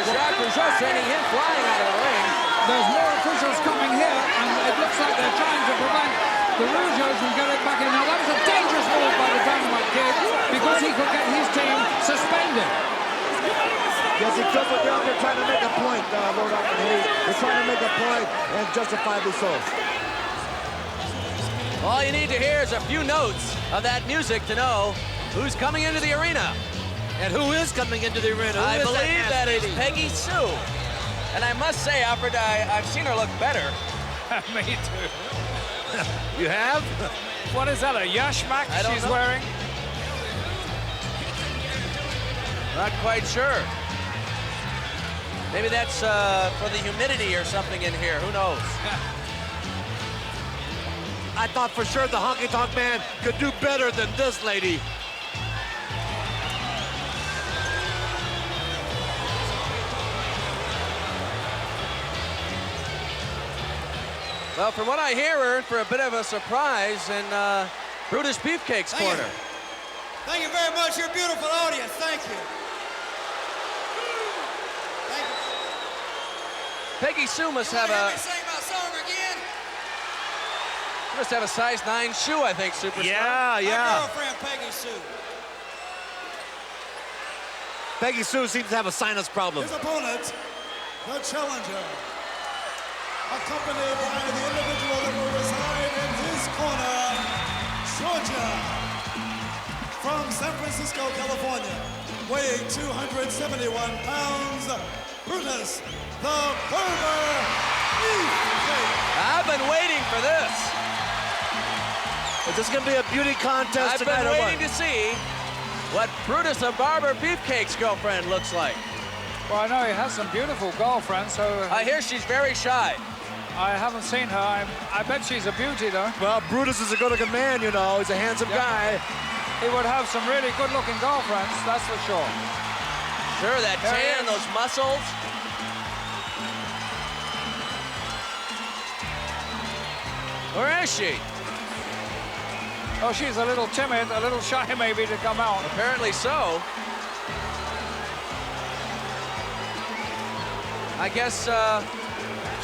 Jacques Rougeau sending him flying out of the ring. There's more officials coming here, and it looks like they're trying to prevent the Rougeaus from getting back in. Now, that was a dangerous move by the Dynamite Kid, because he could get his team suspended. Yes, he could, but they're trying to make a point, Lord Alfred Hayes. They're trying to make a point, and justifiably so. All you need to hear is a few notes of that music to know who's coming into the arena. And who is coming into the arena? I believe that is Peggy Sue. And I must say, Alfred, I've seen her look better. Me too. You have? What is that, a yashmak she's know. wearing? Not quite sure. Maybe that's for the humidity or something in here. Who knows? I thought for sure the Honky Tonk Man could do better than this lady. Well, from what I hear, we're in for a bit of a surprise in Brutus Beefcake's corner. Thank you very much. You're a beautiful audience. Thank you. Thank you. Peggy Sue must have Let me sing my song again. must have a size 9 shoe, I think, Superstar. Yeah. My girlfriend, Peggy Sue. Peggy Sue seems to have a sinus problem. His opponent, the challenger, accompanied by the individual that will reside in his corner, Georgia, from San Francisco, California, weighing 271 pounds, Brutus the Barber Beefcake. I've been waiting for this. Is this going to be a beauty contest tonight? I've been waiting to see what Brutus the Barber Beefcake's girlfriend looks like. Well, I know he has some beautiful girlfriends, so... I hear she's very shy. I haven't seen her. I bet she's a beauty, though. Well, Brutus is a good-looking man, you know. He's a handsome guy. He would have some really good-looking girlfriends, that's for sure. Sure, that tan, those muscles. Where is she? Oh, she's a little timid, a little shy maybe to come out. Apparently so. I guess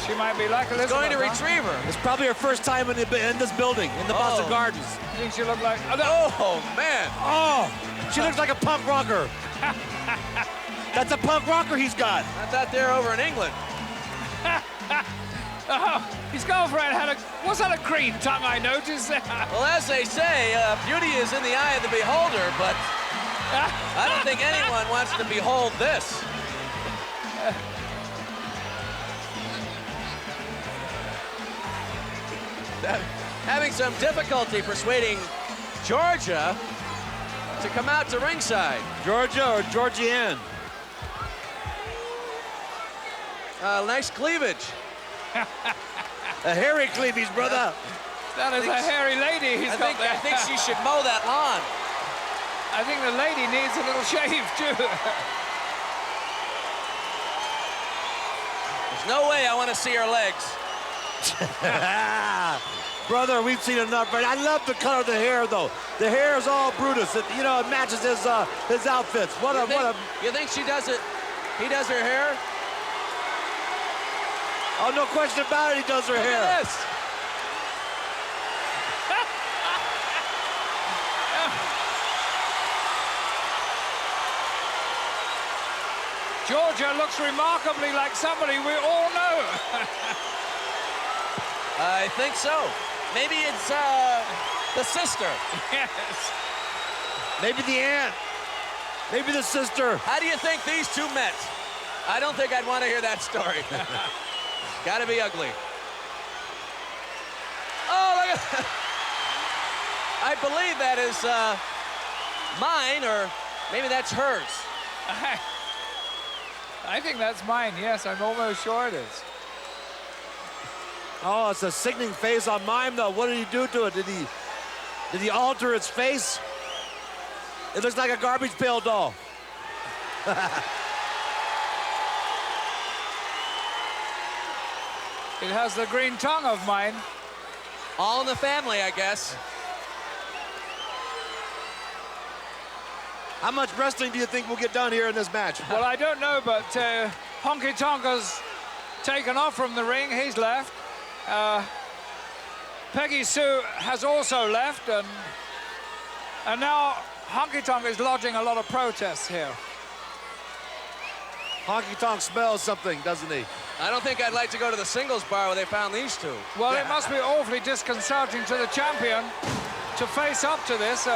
she might be like Elizabeth. Going to retrieve her. It's probably her first time in this building, in the Boston Gardens. You think she looked like... Oh, man. Oh, she looks like a punk rocker. That's a punk rocker he's got. I thought they were over in England. Oh, his girlfriend was that a green tongue, I noticed? Well, as they say, beauty is in the eye of the beholder, but I don't think anyone wants to behold this. Having some difficulty persuading Georgia to come out to ringside. Georgia or Georgianne? Nice cleavage. A hairy cleavage, brother. That is a hairy lady he's got there. I think she should mow that lawn. I think the lady needs a little shave, too. There's no way I want to see her legs. Brother, we've seen enough. Right? I love the color of the hair, though. The hair is all Brutus. It matches his outfits. You think she does it? He does her hair? Oh, no question about it. He does her hair. Look at this. Georgia looks remarkably like somebody we all know. I think so. Maybe it's the sister. Yes. Maybe the aunt. Maybe the sister. How do you think these two met? I don't think I'd want to hear that story. Gotta be ugly. Oh, look at I believe that is mine, or maybe that's hers. I think that's mine, yes. I'm almost sure it is. Oh, it's a sickening face on mime, though. What did he do to it? Did he alter its face? It looks like a garbage pail doll. It has the green tongue of mine. All in the family, I guess. How much wrestling do you think we'll get done here in this match? Well, I don't know, but Honky Tonk has taken off from the ring. He's left. Peggy Sue has also left, and now Honky Tonk is lodging a lot of protests here. Honky Tonk smells something, doesn't he? I don't think I'd like to go to the singles bar where they found these two. Well, it must be awfully disconcerting to the champion to face up to this.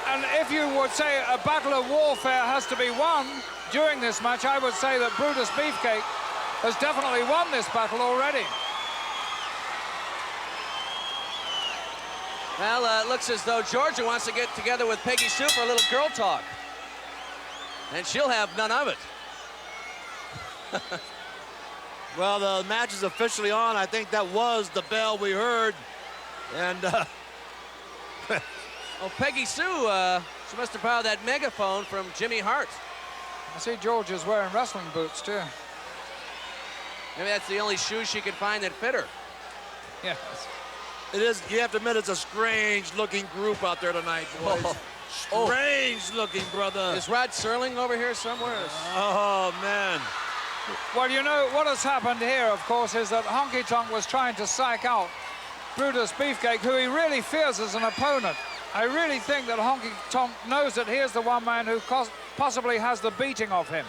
And if you would say a battle of warfare has to be won during this match, I would say that Brutus Beefcake has definitely won this battle already. Well, it looks as though Georgia wants to get together with Peggy Sue for a little girl talk. And she'll have none of it. Well, the match is officially on. I think that was the bell we heard. And, Oh, Peggy Sue, she must have borrowed that megaphone from Jimmy Hart. I see Georgia's wearing wrestling boots, too. Maybe that's the only shoe she could find that fit her. Yes. It is, you have to admit, it's a strange-looking group out there tonight, boys. Strange-looking, brother. Is Rod Serling over here somewhere? Oh, man. Well, you know, what has happened here, of course, is that Honky Tonk was trying to psych out Brutus Beefcake, who he really fears as an opponent. I really think that Honky Tonk knows that he is the one man who possibly has the beating of him.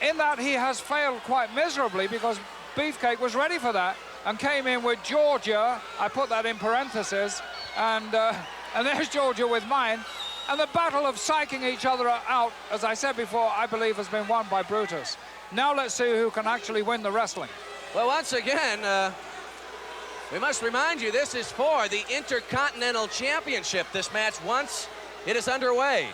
In that he has failed quite miserably, because Beefcake was ready for that and came in with Georgia. I put that in parentheses, and there's Georgia with mine. And the battle of psyching each other out, as I said before, I believe has been won by Brutus. Now let's see who can actually win the wrestling. Well, once again, we must remind you, this is for the Intercontinental Championship. This match, once it is underway.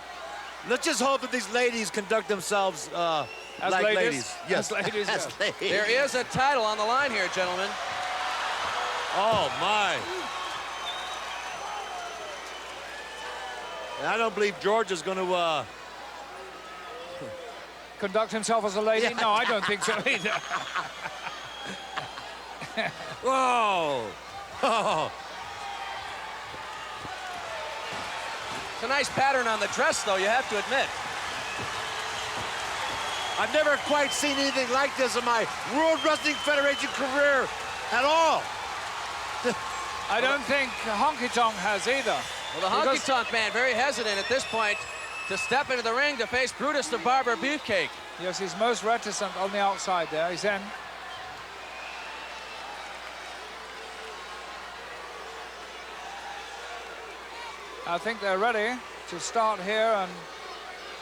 Let's just hope that these ladies conduct themselves as like ladies. Yes. As ladies, as yes. ladies. There is a title on the line here, gentlemen. Oh, my. And I don't believe George is going to... Conduct himself as a lady? Yeah. No, I don't think so either. Whoa! Oh. It's a nice pattern on the dress, though, you have to admit. I've never quite seen anything like this in my World Wrestling Federation career at all. I don't think Honky Tonk has either. Well, the Honky Tonk man very hesitant at this point to step into the ring to face Brutus the Barber Beefcake. Yes, he's most reticent on the outside there. He's in. I think they're ready to start here, and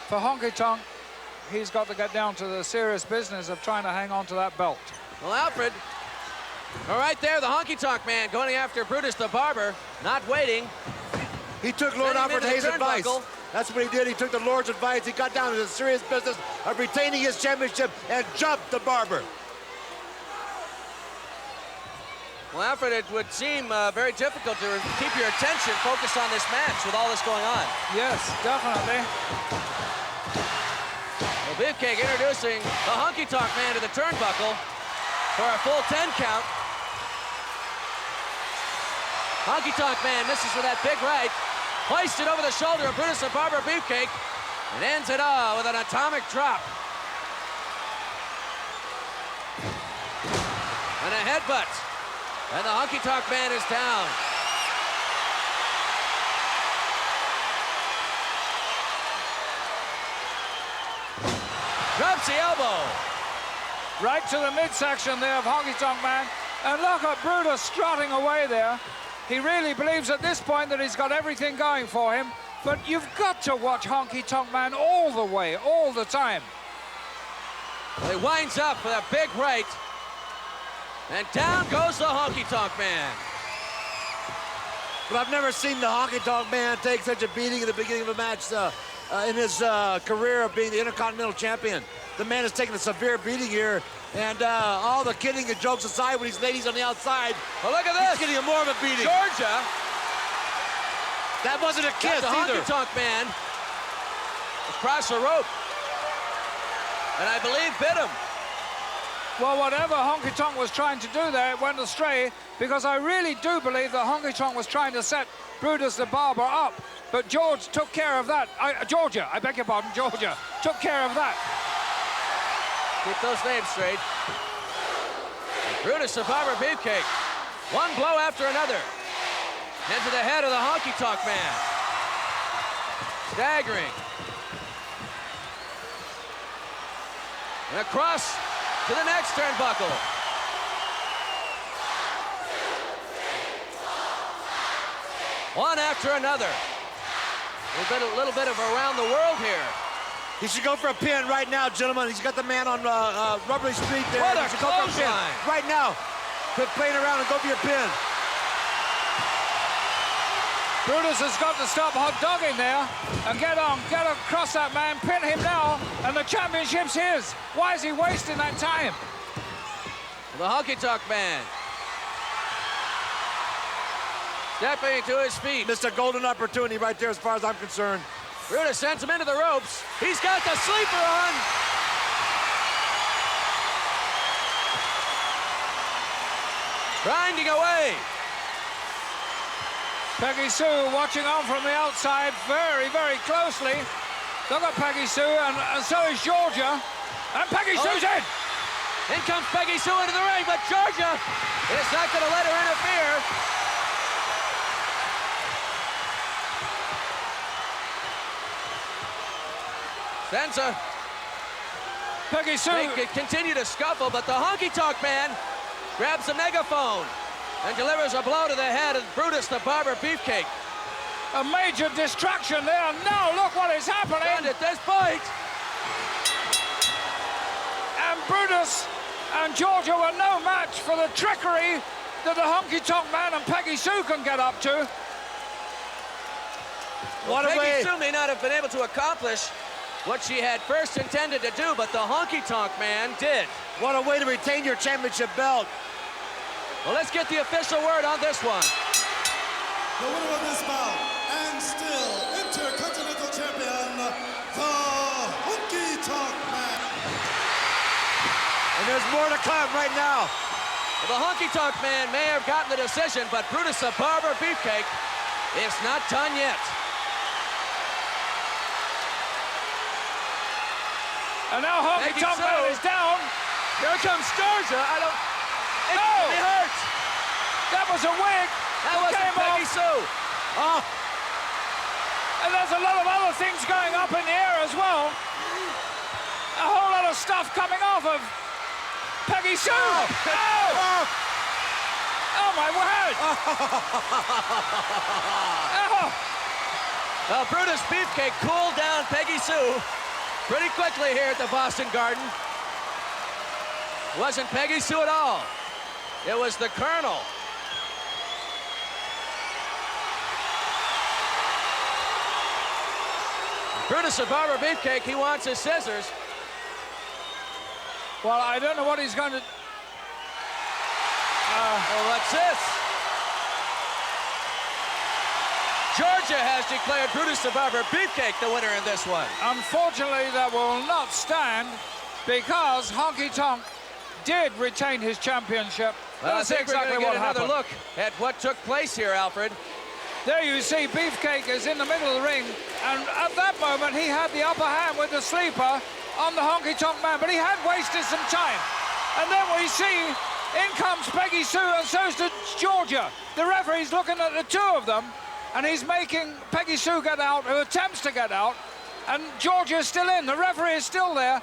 for Honky Tonk, he's got to get down to the serious business of trying to hang on to that belt. Well, Alfred, all right there, the Honky Tonk man going after Brutus the Barber, not waiting. He took Lord Alfred Hayes' advice. That's what he did. He took the Lord's advice. He got down to the serious business of retaining his championship and jumped the Barber. Well, Alfred, it would seem very difficult to keep your attention focused on this match with all this going on. Yes, definitely. Well, Beefcake introducing the Honky Tonk man to the turnbuckle for a full 10 count. Honky Tonk man misses with that big right, placed it over the shoulder of Brutus the Barber Beefcake, and ends it all with an atomic drop. And a headbutt. And the Honky Tonk man is down. Drops the elbow. Right to the midsection there of Honky Tonk man. And look at Brutus strutting away there. He really believes at this point that he's got everything going for him. But you've got to watch Honky Tonk Man all the way, all the time. Well, he winds up with a big right. And down goes the Honky Tonk Man. But I've never seen the Honky Tonk Man take such a beating at the beginning of a match in his career of being the Intercontinental Champion. The man has taken a severe beating here, and all the kidding and jokes aside, when these ladies on the outside, well, look at this. He's getting more of a beating. Georgia. That wasn't a kiss either. The Honky Tonk Man across the rope, and I believe bit him. Well, whatever Honky Tonk was trying to do there, it went astray, because I really do believe that Honky Tonk was trying to set Brutus the Barber up, but George took care of that. Georgia, I beg your pardon, Georgia took care of that. Keep those names straight. Brutus the Barber Beefcake. One blow after another. Into the head of the Honky Tonk Man. Staggering. And across to the next turnbuckle. One after another. A little bit of around the world here. He should go for a pin right now, gentlemen. He's got the man on Rubbery Street there. What a He should go for a pin clothesline. right now. Quit playing around and go for your pin. Brutus has got to stop hot dogging there and get across that man, pin him now, and the championship's his. Why is he wasting that time? The Honky Tonk Man. Stepping to his feet. Missed a golden opportunity right there as far as I'm concerned. Brutus sends him into the ropes. He's got the sleeper on. Grinding away. Peggy Sue watching on from the outside very, very closely. Look at Peggy Sue, and so is Georgia. And Peggy Sue's in. In comes Peggy Sue into the ring, but Georgia is not going to let her interfere. Senza. Peggy Sue. They could continue to scuffle, but the Honky Tonk Man grabs the megaphone and delivers a blow to the head of Brutus the Barber Beefcake. A major distraction there. Now look what is happening. And at this point. And Brutus and Georgia were no match for the trickery that the Honky Tonk Man and Peggy Sue can get up to. Well, Peggy Sue may not have been able to accomplish what she had first intended to do, but the Honky Tonk Man did. What a way to retain your championship belt. Well, let's get the official word on this one. The winner of this bout, and still Intercontinental Champion, the Honky Tonk Man. And there's more to come right now. Well, the Honky Tonk Man may have gotten the decision, but Brutus the Barber Beefcake is not done yet. And now Honky Tonk Man is down. Here comes Georgia. It hurt. That was a wig. That wasn't Peggy Sue. Oh. And there's a lot of other things going up in the air as well. A whole lot of stuff coming off of Peggy Sue. Oh, oh my word. Well, Brutus Beefcake cooled down Peggy Sue pretty quickly here at the Boston Garden. Wasn't Peggy Sue at all. It was the Colonel. Brutus the Barber Beefcake, he wants his scissors. Well, I don't know what he's going to... Oh, what's this? Georgia has declared Brutus the Barber Beefcake the winner in this one. Unfortunately, that will not stand because Honky Tonk did retain his championship. Well, That's I think exactly we're going to what get another happened. look at what took place here, Alfred. There you see Beefcake is in the middle of the ring, and at that moment he had the upper hand with the sleeper on the Honky Tonk Man, but he had wasted some time. And then we see in comes Peggy Sue, and so's to Georgia. The referee's looking at the two of them, and he's making Peggy Sue get out, who attempts to get out, and Georgia's still in. The referee is still there.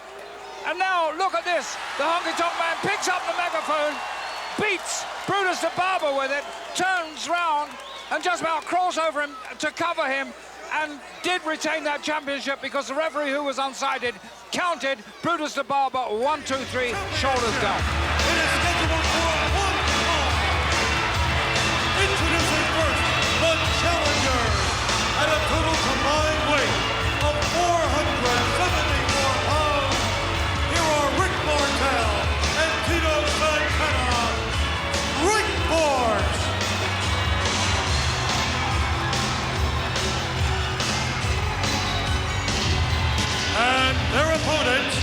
And now look at this. The Honky Tonk Man picks up the megaphone, beats Brutus the Barber with it, turns round and just about crawls over him to cover him, and did retain that championship because the referee, who was unsighted, counted Brutus the Barber 1, 2, 3, shoulders down. It is scheduled for one fall. Introducing first, the challenger at a total combined weight of 474 pounds. Here are Rick Martel and Tito Santana. Rick Force. And their opponent,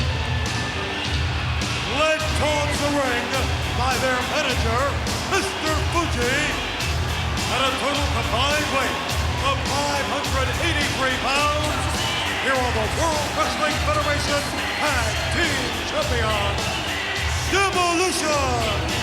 led towards the ring by their manager, Mr. Fuji, at a total combined weight of 583 pounds. Here are the World Wrestling Federation Tag Team Champions, Demolition.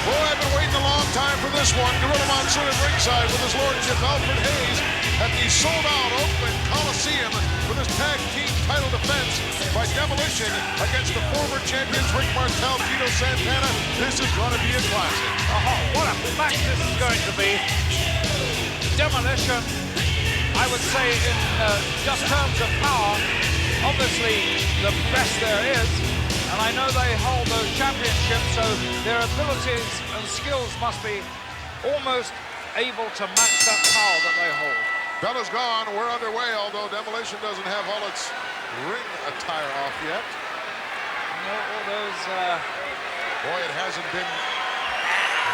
Boy, I've been waiting a long time for this one. Gorilla Monsoon at ringside with his lordship Alfred Hayes at the sold-out Oakland Coliseum for this tag team title defense by Demolition against the former champions Rick Martel, Tito Santana. This is going to be a classic. What a match this is going to be. Demolition, I would say in just terms of power, obviously the best there is. And I know they hold those championships, so their abilities and skills must be almost able to match that power that they hold. Bell is gone. We're underway, although Demolition doesn't have all its ring attire off yet. No, all those... Boy, it hasn't been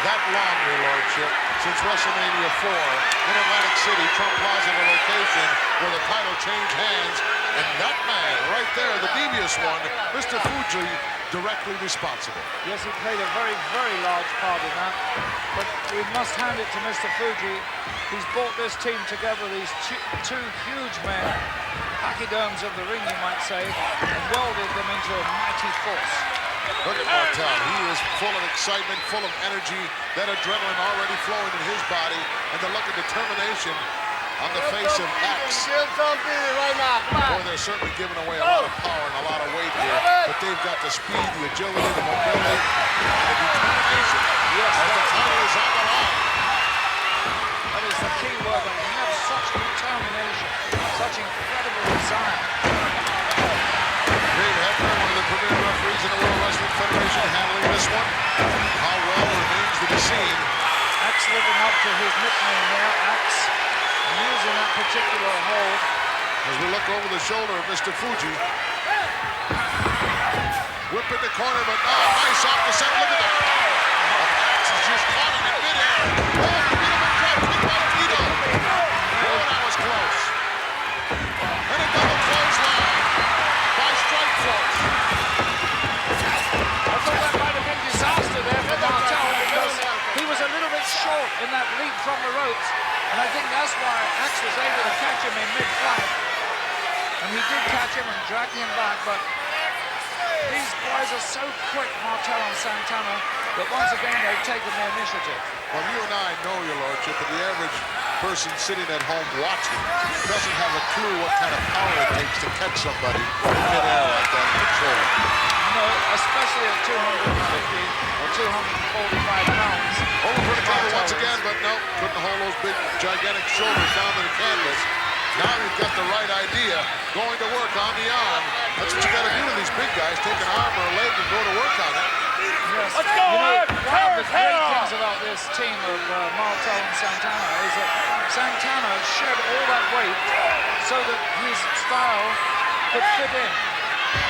that long, your lordship, since WrestleMania 4 in Atlantic City, Trump Plaza, the location where the title changed hands. And that man right there, the devious one, Mr. Fuji, directly responsible. Yes, he played a very, very large part in that. But we must hand it to Mr. Fuji. He's brought this team together, these two huge men, pachyderms of the ring, you might say, and welded them into a mighty force. Look at Martel. He is full of excitement, full of energy, that adrenaline already flowing in his body, and the look of determination on the face of Axe. Boy, they're certainly giving away a lot of power and a lot of weight here, but they've got the speed, the agility, the mobility, and the determination. Yes, as the title is on the line. That is the key word. They have such determination, such incredible desire. Dave Hebner, one of the premier referees in the World Wrestling Federation, handling this one. How well remains to be seen. Axe living up to his nickname there, Axe, using that particular hold. As we look over the shoulder of Mr. Fuji. Whip in the corner, but nice off the center. Look at that. Axe is just caught him in midair. Oh, beat him by Tito. Oh, that was close. And a double clothesline by Strikeforce. I thought that might have been disaster there for Martel because he was a little bit short in that leap from the ropes. And I think that's why Axe was able to catch him in mid-flight. And he did catch him and drag him back, but these guys are so quick, Martel and Santana, that once again they've taken the initiative. Well, you and I know, your lordship, that the average person sitting at home watching doesn't have a clue what kind of power it takes to catch somebody in midair like that in control. No, especially at 250 or 245 pounds. Over for the cover once again, but no, couldn't hold those big, gigantic shoulders down to the canvas. Now you've got the right idea, going to work on the arm. That's what you got to do to these big guys, take an arm or a leg and go to work on it. Yes. Let's go, one of the great things about this team of Martel and Santana is that Santana shed all that weight so that his style could fit in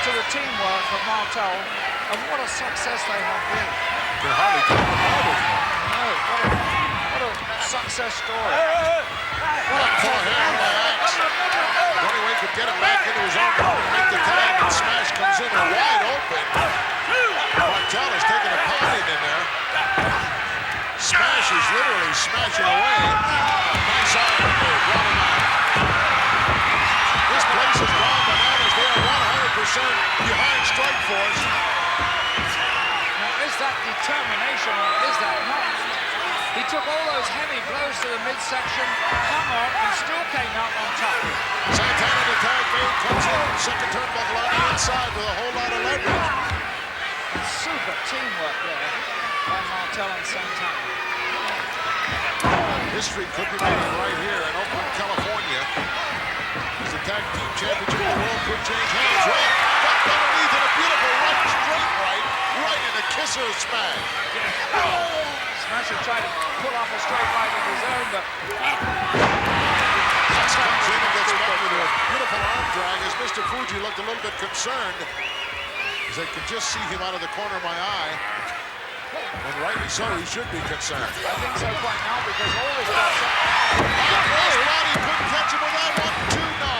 to the teamwork of Martel, and what a success they have been. You can hardly talk about it. No, what a success story. What a forehand by Axe. The only way he could get him back into his own goal, make the tag, and Smash comes in wide open. Martel is taking a pounding in there. Smash is literally smashing away. Nice arm move, running out. This place is gone bananas. They are 100% behind Strikeforce. Now, is that determination or is that not? He took all those heavy blows to the midsection, hung on, and still came out on top. Santana, the tag mate, comes in, second turnbuckle on the inside with a whole lot of leverage. Super teamwork there. by Martel and Santana. History could be made right here in Oakland, California. As the tag team championship of the world could change hands. Right, ducked underneath and a beautiful right, straight right in the kisser smash. Smasher tried to pull off a straight right of his own, but Axe comes in and gets back with a beautiful arm drag as Mr. Fuji looked a little bit concerned as I could just see him out of the corner of my eye. And rightly so, he should be concerned. I think so quite now because all his shots Body couldn't catch him with that 1-2, no.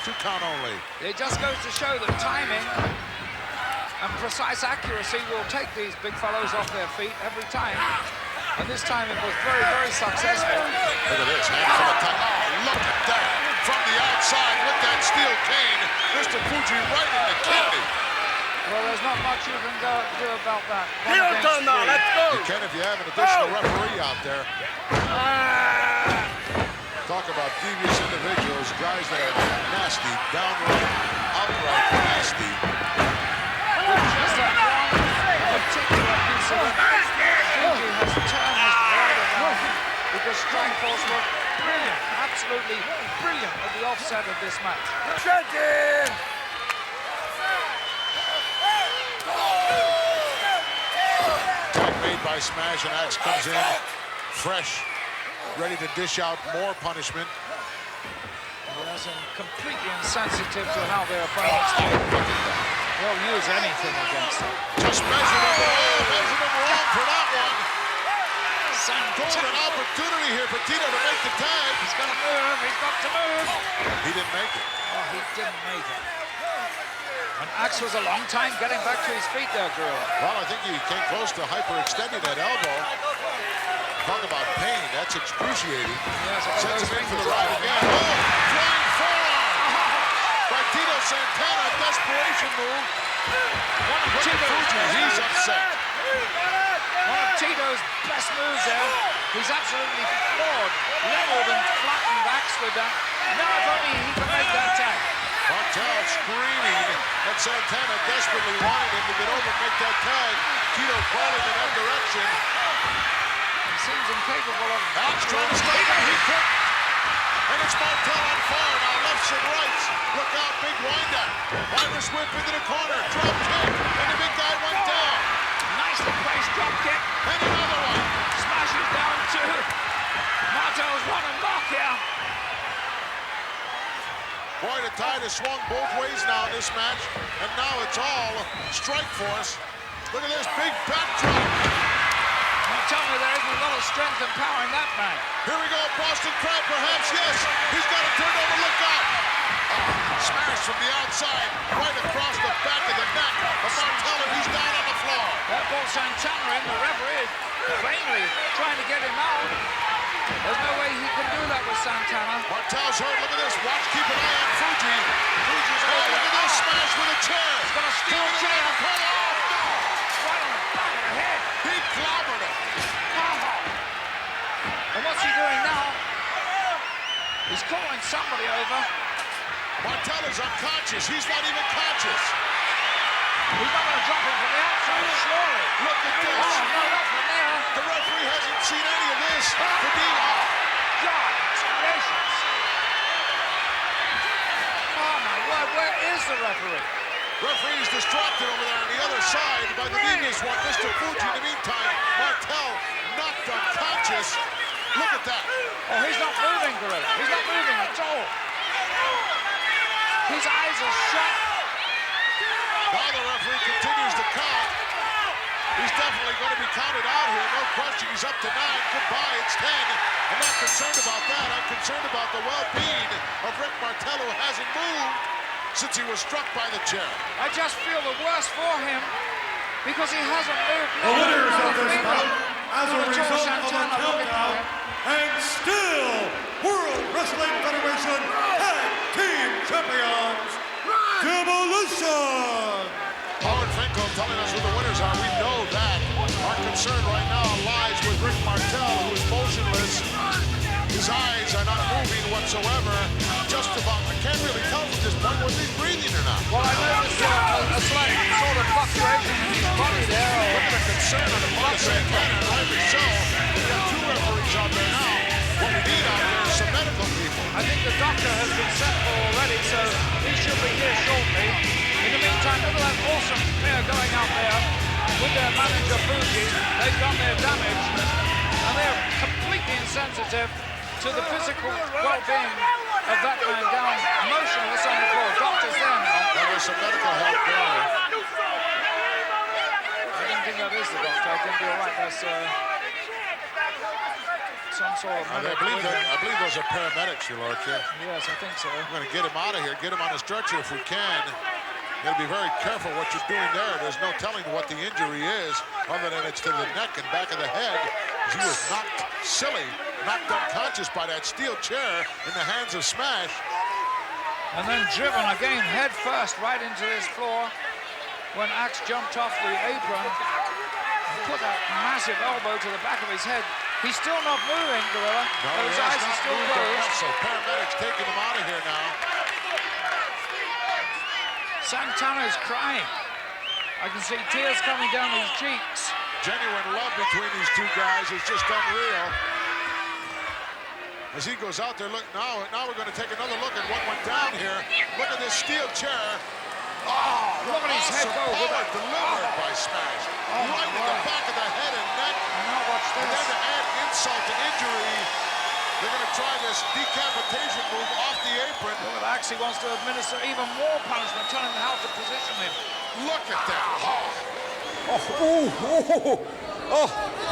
2 count only. It just goes to show that timing and precise accuracy will take these big fellows off their feet every time. And this time it was very, very successful. Look at this, hand for the top. Oh, look at that. From the outside with that steel cane, Mr. Fuji right in the kidney. Well, there's not much you can do about that. You can if you have an additional referee out there. Talk about devious individuals, guys that are nasty, downright, outright nasty. Just that one particular piece of it, Fuji has turned his right around because Strikeforce was brilliant, absolutely brilliant at the offset of this match. Tag made by Smash, and Axe comes in fresh, ready to dish out more punishment. Yes, and completely insensitive to how their opponents do. They'll use anything against them. Just measured him wrong for that one. Golden opportunity here for Tito to make the tag. He's got to move, he's got to move. He didn't make it. Oh, he didn't make it. And Axe was a long time getting back to his feet there, Gorilla. Well, I think he came close to hyperextending that elbow. Talk about pain, that's excruciating. Yes, sends him in for the ride again. Oh, flying forearm by Tito Santana, desperation move. One of Tito's he's upset. One of Tito's best moves there. He's absolutely floored, leveled and flattened Axe with that. Now if only he can make that tag. Martel screaming at Santana, desperately wanting him to get over and make that tag. Tito crawling in that direction. He seems incapable of... Axe trying to stop him, he couldn't. And it's Martel on fire, now lefts and rights. Look out, big windup. Irish whip into the corner, drop kick, and the big guy went down. Nicely placed drop kick. And another one. Smashes down two. Martel's run and lock here. Boy, the tide has swung both ways now in this match, and now it's all Strikeforce. Look at this big backdrop. You tell me there isn't a lot of strength and power in that man. Here we go, Boston Crab, perhaps, yes. He's got to turn over, look out. Smash from the outside, right across the back of the neck of Martel, and he's down on the floor. That ball Santana in, the referee is plainly trying to get him out. There's no way he can do that with Santana. Martel's hurt, look at this, watch, keep an eye on Fuji. Fuji's oh, look at this, Smash with a chair. He's got a steel chair. Oh, no. Right on the back of the head. He clobbered him. And what's he doing now? He's calling somebody over. Martel is unconscious. He's not even conscious. He's not going to drop him from the outside, surely. Look at this. Oh, no, not from there. The referee hasn't seen any of this. God, gracious. Oh, my word, where is the referee? Referee's distracted over there on the other side by the devious one, Mr. Fuji. In the meantime, Martel knocked unconscious. Look at that. Oh, he's not moving, Gorilla. He's not moving at all. His eyes are shut. Now the referee continues to count. He's definitely going to be counted out here. No question. He's up to 9. Goodbye. It's 10. I'm not concerned about that. I'm concerned about the well-being of Rick Martel, who hasn't moved since he was struck by the chair. I just feel the worse for him because he hasn't moved. The winners of this bout, as a result of a countdown, and still World Wrestling Federation Tag Team Champions, Demolition! Howard Finkel telling us who the winners are. We know that. Our concern right now lies with Rick Martel, who is motionless. His eyes are not moving whatsoever. Just about, I can't really tell from this point whether he's breathing or not. Well, I noticed a slight sort of fluctuation in his body there. Look at the concern on the body. say again, and rightly so. We got 2 referees out there now. What we need out there is some medical people. I think the doctor has been sent for already, so he should be here shortly. In the meantime, look at that awesome pair going out there with their manager Fuji. They've done their damage, and they're completely insensitive to the physical well-being of that man down motionless on the floor. Doctor's there now. There's some medical help there. I don't think that is the doctor. I think you're right. That's some sort of I believe those are paramedics, Your Lordship. Yes, I think so. We're going to get him out of here, get him on a stretcher if we can. You've got to be very careful what you're doing there. There's no telling what the injury is, other than it's to the neck and back of the head. He was knocked silly, knocked unconscious by that steel chair in the hands of Smash. And then driven again head first right into this floor when Axe jumped off the apron and put that massive elbow to the back of his head. He's still not moving, Gorilla. No, but his eyes are still closed. So paramedics taking him out of here now. Santana's crying. I can see tears coming down his cheeks. Genuine love between these 2 guys is just unreal. As he goes out there, look now we're going to take another look at what went down here. Look at this steel chair. Oh, look at his head go. Delivered by Smash. Right in the back of the head and neck. Now watch this. And then to add insult to injury, they're going to try this decapitation move off the apron. Look at Axe, he wants to administer even more punishment, telling him how to position him. Look at that.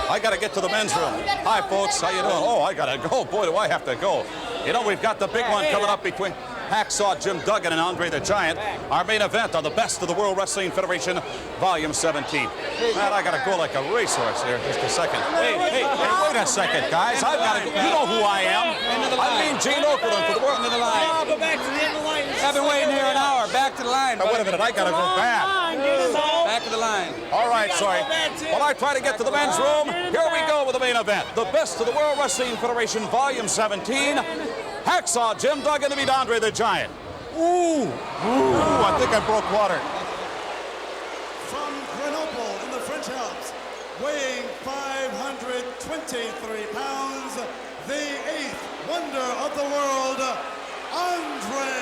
I got to get to the men's room. Hi, folks. How you doing? Oh, I got to go. Boy, do I have to go. You know, we've got the big one coming up between Hacksaw Jim Duggan and Andre the Giant. Our main event on the Best of the World Wrestling Federation, Volume 17. Man, I got to go like a racehorse here. Just a second. Hey, wait a second, guys. I've got to go. You know who I am. I mean Gene Okerlund for the World. End of the line. Oh, go back to the end of the line. I've been waiting here an hour. Back to the line. Wait a minute. I got to go back. Back to the line. All right, sorry. While I try to get to the men's room, here we go with the main event. The Best of the World Wrestling Federation, Volume 17. Hacksaw Jim Duggan to beat Andre the Giant. Ooh, I think I broke water. From Grenoble in the French Alps, weighing 523 pounds, the 8th wonder of the world, Andre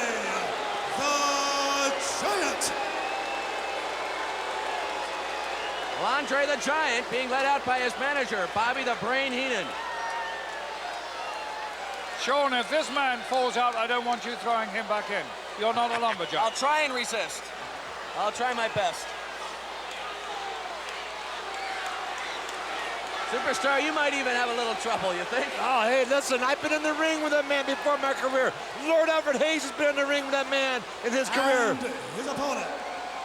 the Giant. Well, Andre the Giant being led out by his manager, Bobby the Brain Heenan. Sean, if this man falls out, I don't want you throwing him back in. You're not a lumberjack. I'll try and resist. I'll try my best. Superstar, you might even have a little trouble, you think? Oh, hey, listen, I've been in the ring with that man before my career. Lord Alfred Hayes has been in the ring with that man in his career. And his opponent,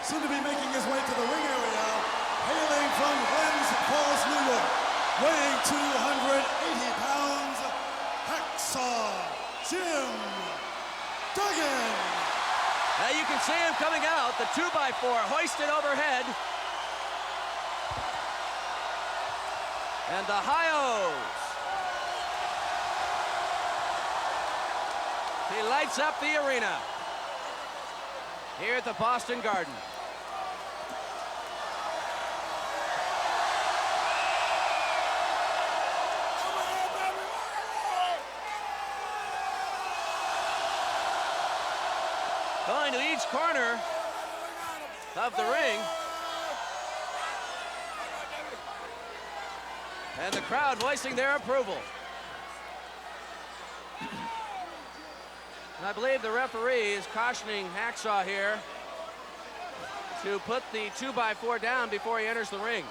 soon to be making his way to the ring area, hailing from Glens Falls, New York, weighing 280 pounds, Hacksaw Jim Duggan. Now you can see him coming out, the 2x4 hoisted overhead. And the hi-ohs. He lights up the arena here at the Boston Garden. Going to each corner of the ring. And the crowd voicing their approval. And I believe the referee is cautioning Hacksaw here to put the 2x4 down before he enters the ring.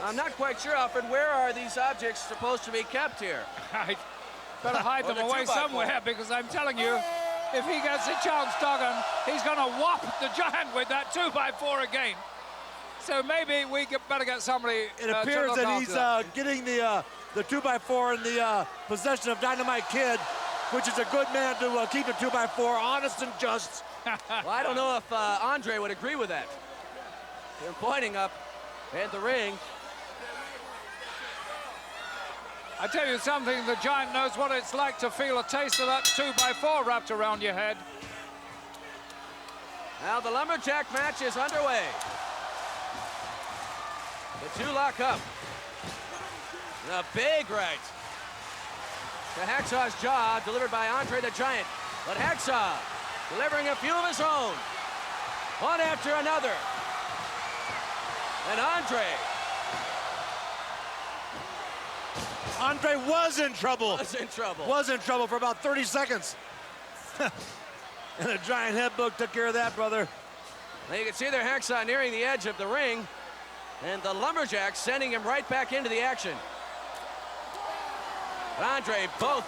I'm not quite sure, Alfred, where are these objects supposed to be kept here? I better hide them away somewhere, because I'm telling you, if he gets a chance, Duggan, he's going to whop the Giant with that 2x4 again. So maybe we better get somebody. It appears that he's getting the 2x4 in the possession of Dynamite Kid, which is a good man to keep the 2x4 honest and just. Well, I don't know if Andre would agree with that. They're pointing up at the ring. I tell you something, the Giant knows what it's like to feel a taste of that 2x4 wrapped around your head. Now the lumberjack match is underway. The two lock up. A big right to Hacksaw's jaw, delivered by Andre the Giant. But Hacksaw delivering a few of his own, one after another. And Andre was in trouble. Was in trouble for about 30 seconds. And a giant headbutt took care of that, brother. Now you can see there Hacksaw nearing the edge of the ring, and the lumberjack sending him right back into the action. But Andre, both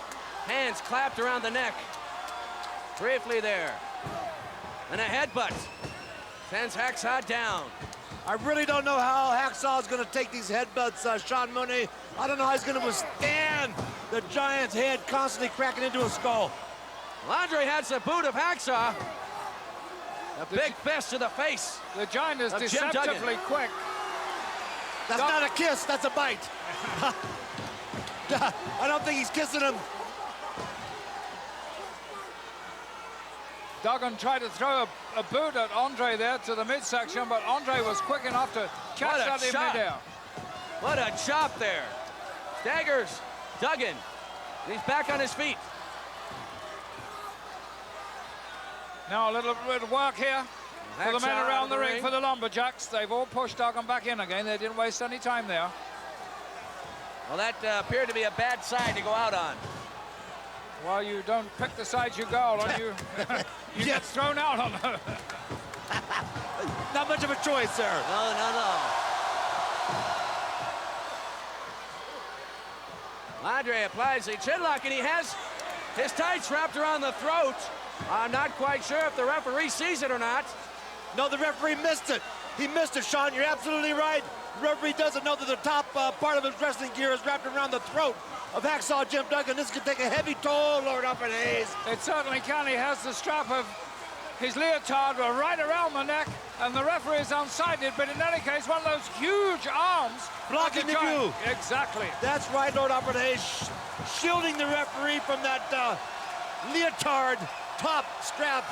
hands clapped around the neck. Briefly there. And a headbutt sends Hacksaw down. I really don't know how Hacksaw is going to take these headbutts, Sean Mooney. I don't know how he's going to withstand the Giant's head constantly cracking into his skull. Well, Andre has the boot of Hacksaw. A big fist to the face. The Giant is deceptively quick. That's not a kiss, that's a bite. I don't think he's kissing him. Duggan tried to throw a boot at Andre there to the midsection, but Andre was quick enough to catch that in midair. What a chop there. Staggers Duggan. He's back on his feet. Now a little bit of work here for the men around the ring for the Lumberjacks. They've all pushed Duggan back in again. They didn't waste any time there. Well, that appeared to be a bad side to go out on. Well, you don't pick the side you go on. You get thrown out on. Not much of a choice, sir. No. Andre applies the chinlock, and he has his tights wrapped around the throat. I'm not quite sure if the referee sees it or not. No, the referee missed it. He missed it, Sean. You're absolutely right. The referee doesn't know that the top part of his wrestling gear is wrapped around the throat of Hacksaw Jim Duggan. This could take a heavy toll, Lord Up and Hayes. It certainly can. He has the strap of his leotard right around the neck, and the referee is unsighted, but in any case, one of those huge arms blocking the view. Exactly. That's right, Lord Up and Hayes. Shielding the referee from that leotard top strap.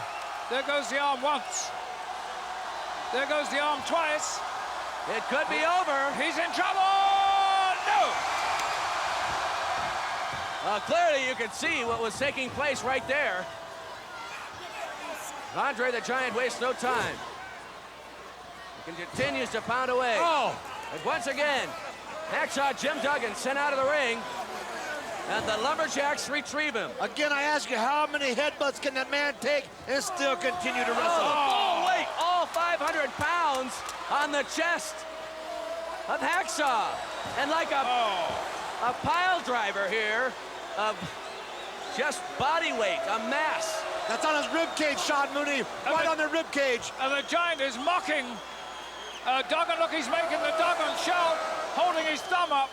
There goes the arm once. There goes the arm twice. It could be over. He's in trouble. No. Clearly you could see what was taking place right there. Andre the Giant wastes no time. He continues to pound away. And once again, Hacksaw Jim Duggan sent out of the ring, and the Lumberjacks retrieve him. Again, I ask you, how many headbutts can that man take and still continue to wrestle? Oh, wait, all 500 pounds on the chest of Hacksaw. And like a pile driver here of just body weight, a mass. That's on his rib cage, Sean Mooney, right on the rib cage. And the Giant is mocking Duggan. Look, he's making the Duggan shout, holding his thumb up.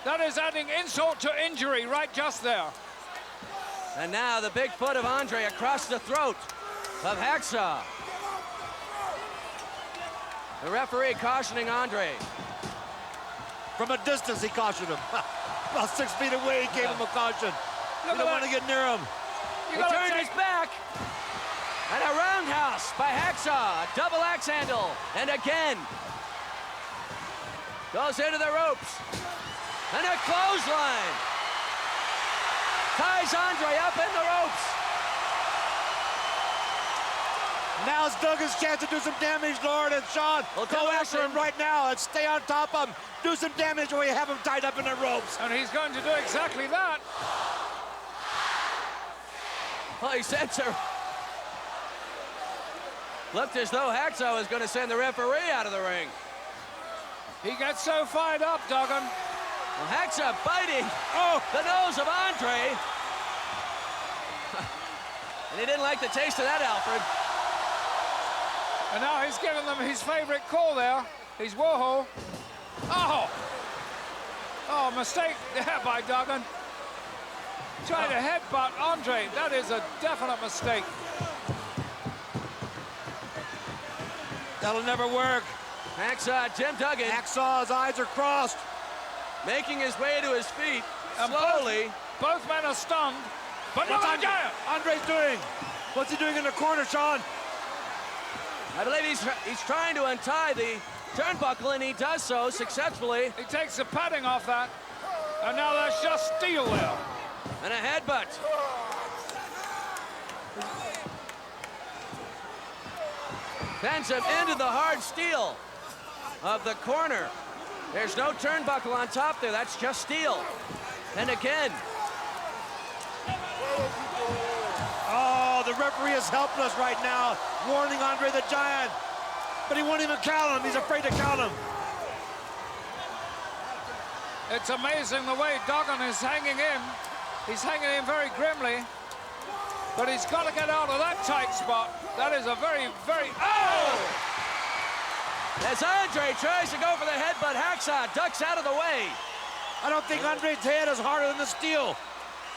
That is adding insult to injury right just there. And now the big foot of Andre across the throat of Hacksaw. The referee cautioning Andre. From a distance, he cautioned him. About 6 feet away, he gave him a caution. You don't want to get near him. He turned his back. And a roundhouse by Hacksaw. A double axe handle. And again. Goes into the ropes. And a clothesline. Ties Andre up in the ropes. Now's Duggan's chance to do some damage, Lord, and Sean. Go after him right now and stay on top of him. Do some damage while you have him tied up in the ropes. And he's going to do exactly that. Well, he said so. Looked as though Hacksaw was going to send the referee out of the ring. He gets so fired up, Duggan. Well, Hacksaw biting the nose of Andre. And he didn't like the taste of that, Alfred. And now he's giving them his favorite call there. He's Warhol. Oh, mistake there by Duggan. Trying to headbutt Andre. That is a definite mistake. That'll never work. Hacksaw Jim Duggan. Hacksaw's eyes are crossed. Making his way to his feet and slowly. Both men are stunned. But what's Giant? Andre's doing? What's he doing in the corner, Sean? I believe he's trying to untie the turnbuckle, and he does so successfully. He takes the padding off that, and now there's just steel there. And a headbutt. Sends him into the hard steel of the corner. There's no turnbuckle on top there. That's just steel. And again. Oh, the referee is helpless right now, warning Andre the Giant. But he won't even count him. He's afraid to count him. It's amazing the way Duggan is hanging in. He's hanging in very grimly. But he's got to get out of that tight spot. That is a very, very... Oh! As Andre tries to go for the headbutt, Hacksaw ducks out of the way. I don't think Andre's head is harder than the steel.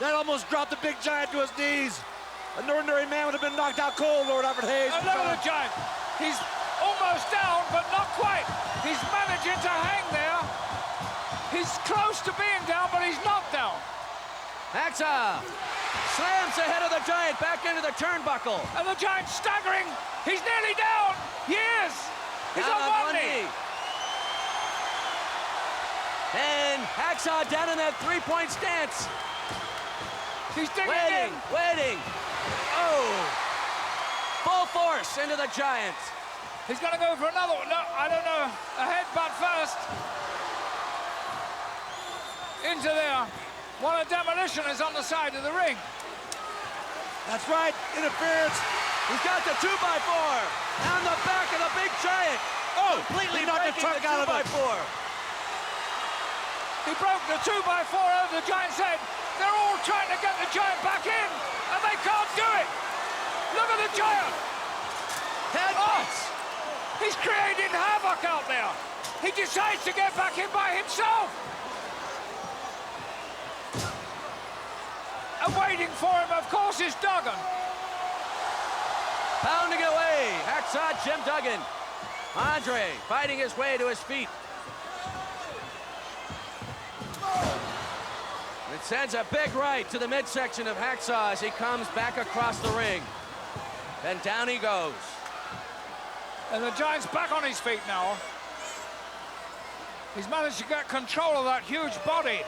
That almost dropped the big giant to his knees. An ordinary man would have been knocked out cold, Lord Alfred Hayes. And look at the giant. He's almost down, but not quite. He's managing to hang there. He's close to being down, but he's not down. Hacksaw slams the head of the giant back into the turnbuckle. And the giant's staggering. He's nearly down. He is. He's on one knee. And Hacksaw down in that three-point stance. He's digging in. Waiting. Oh. Full force into the giant. He's going to go for another one. No, I don't know. A headbutt first. Into there. While a demolition is on the side of the ring. That's right. Interference. He's got the 2x4 on the back of the big giant. Oh, completely knocked the breaking trunk the out of it. 2x4. He broke the 2x4 out of the giant's head. They're all trying to get the giant back in, and they can't do it. Look at the giant. Headbutts. Oh, he's creating havoc out there. He decides to get back in by himself. And waiting for him, of course, is Duggan. Pounding away, Hacksaw Jim Duggan. Andre fighting his way to his feet. It sends a big right to the midsection of Hacksaw as he comes back across the ring. And down he goes. And the giant's back on his feet now. He's managed to get control of that huge body.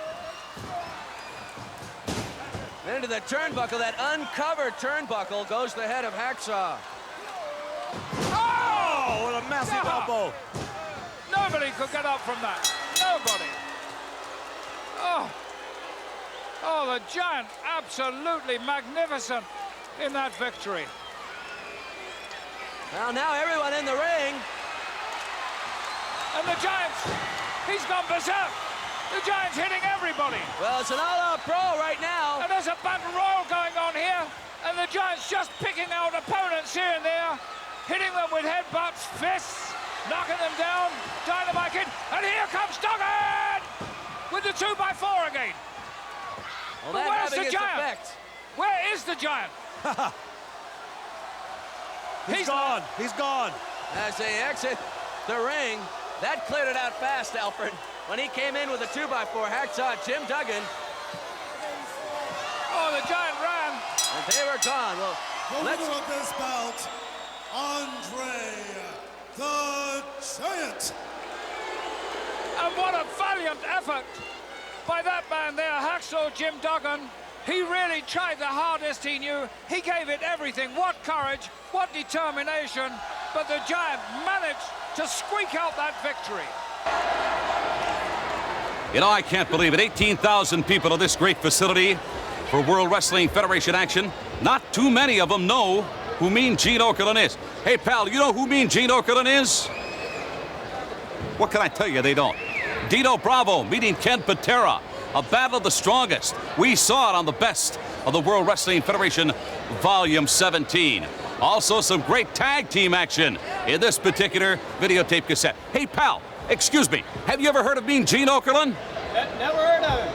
Into the turnbuckle, that uncovered turnbuckle goes the head of Hacksaw. Oh, what a massive elbow. Nobody could get up from that. Nobody. Oh, the giant, absolutely magnificent in that victory. Well, now everyone in the ring. And the giant's, he's gone berserk. The giant's hitting everybody. Well, it's an all-out brawl right now. And there's a battle royal going on here. And the giant's just picking out opponents here and there, hitting them with headbutts, fists, knocking them down, dynamite in. And here comes Duggan with the 2x4 again. Well, but that where's having the its giant? effect. Where is the giant? He's gone. He's gone. As they exit the ring, that cleared it out fast, Alfred. When he came in with a 2x4, Hacksaw Jim Duggan. Oh, the giant ran. And they were gone. Well, the winner of this bout, Andre the Giant. And what a valiant effort by that man there, Hacksaw Jim Duggan. He really tried the hardest he knew. He gave it everything. What courage, what determination. But the giant managed to squeak out that victory. You know, I can't believe it. 18,000 people at this great facility for World Wrestling Federation action. Not too many of them know who Mean Gene Okerlund is. Hey, pal, you know who Mean Gene Okerlund is? What can I tell you? They don't. Dino Bravo meeting Ken Patera. A battle of the strongest. We saw it on the Best of the World Wrestling Federation Volume 17. Also, some great tag team action in this particular videotape cassette. Hey, pal, excuse me. Have you ever heard of Mean Gene Okerlund? Never heard of it.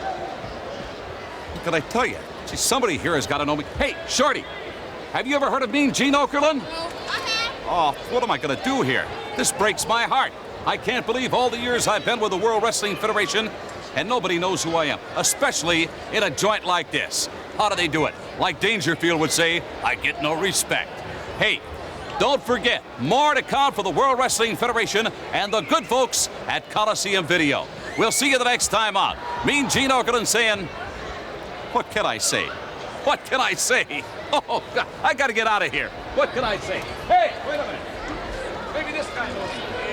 What can I tell you? See, somebody here has got to know me. Hey, Shorty, have you ever heard of Mean Gene Okerlund? Oh, what am I going to do here? This breaks my heart. I can't believe all the years I've been with the World Wrestling Federation and nobody knows who I am, especially in a joint like this. How do they do it? Like Dangerfield would say, I get no respect. Hey, Don't forget, more to come for the World Wrestling Federation and the good folks at Coliseum Video. We'll see you the next time on. Mean Gene Okerlund saying, what can I say? What can I say? Oh, God, I got to get out of here. What can I say? Hey, wait a minute. Maybe this guy knows.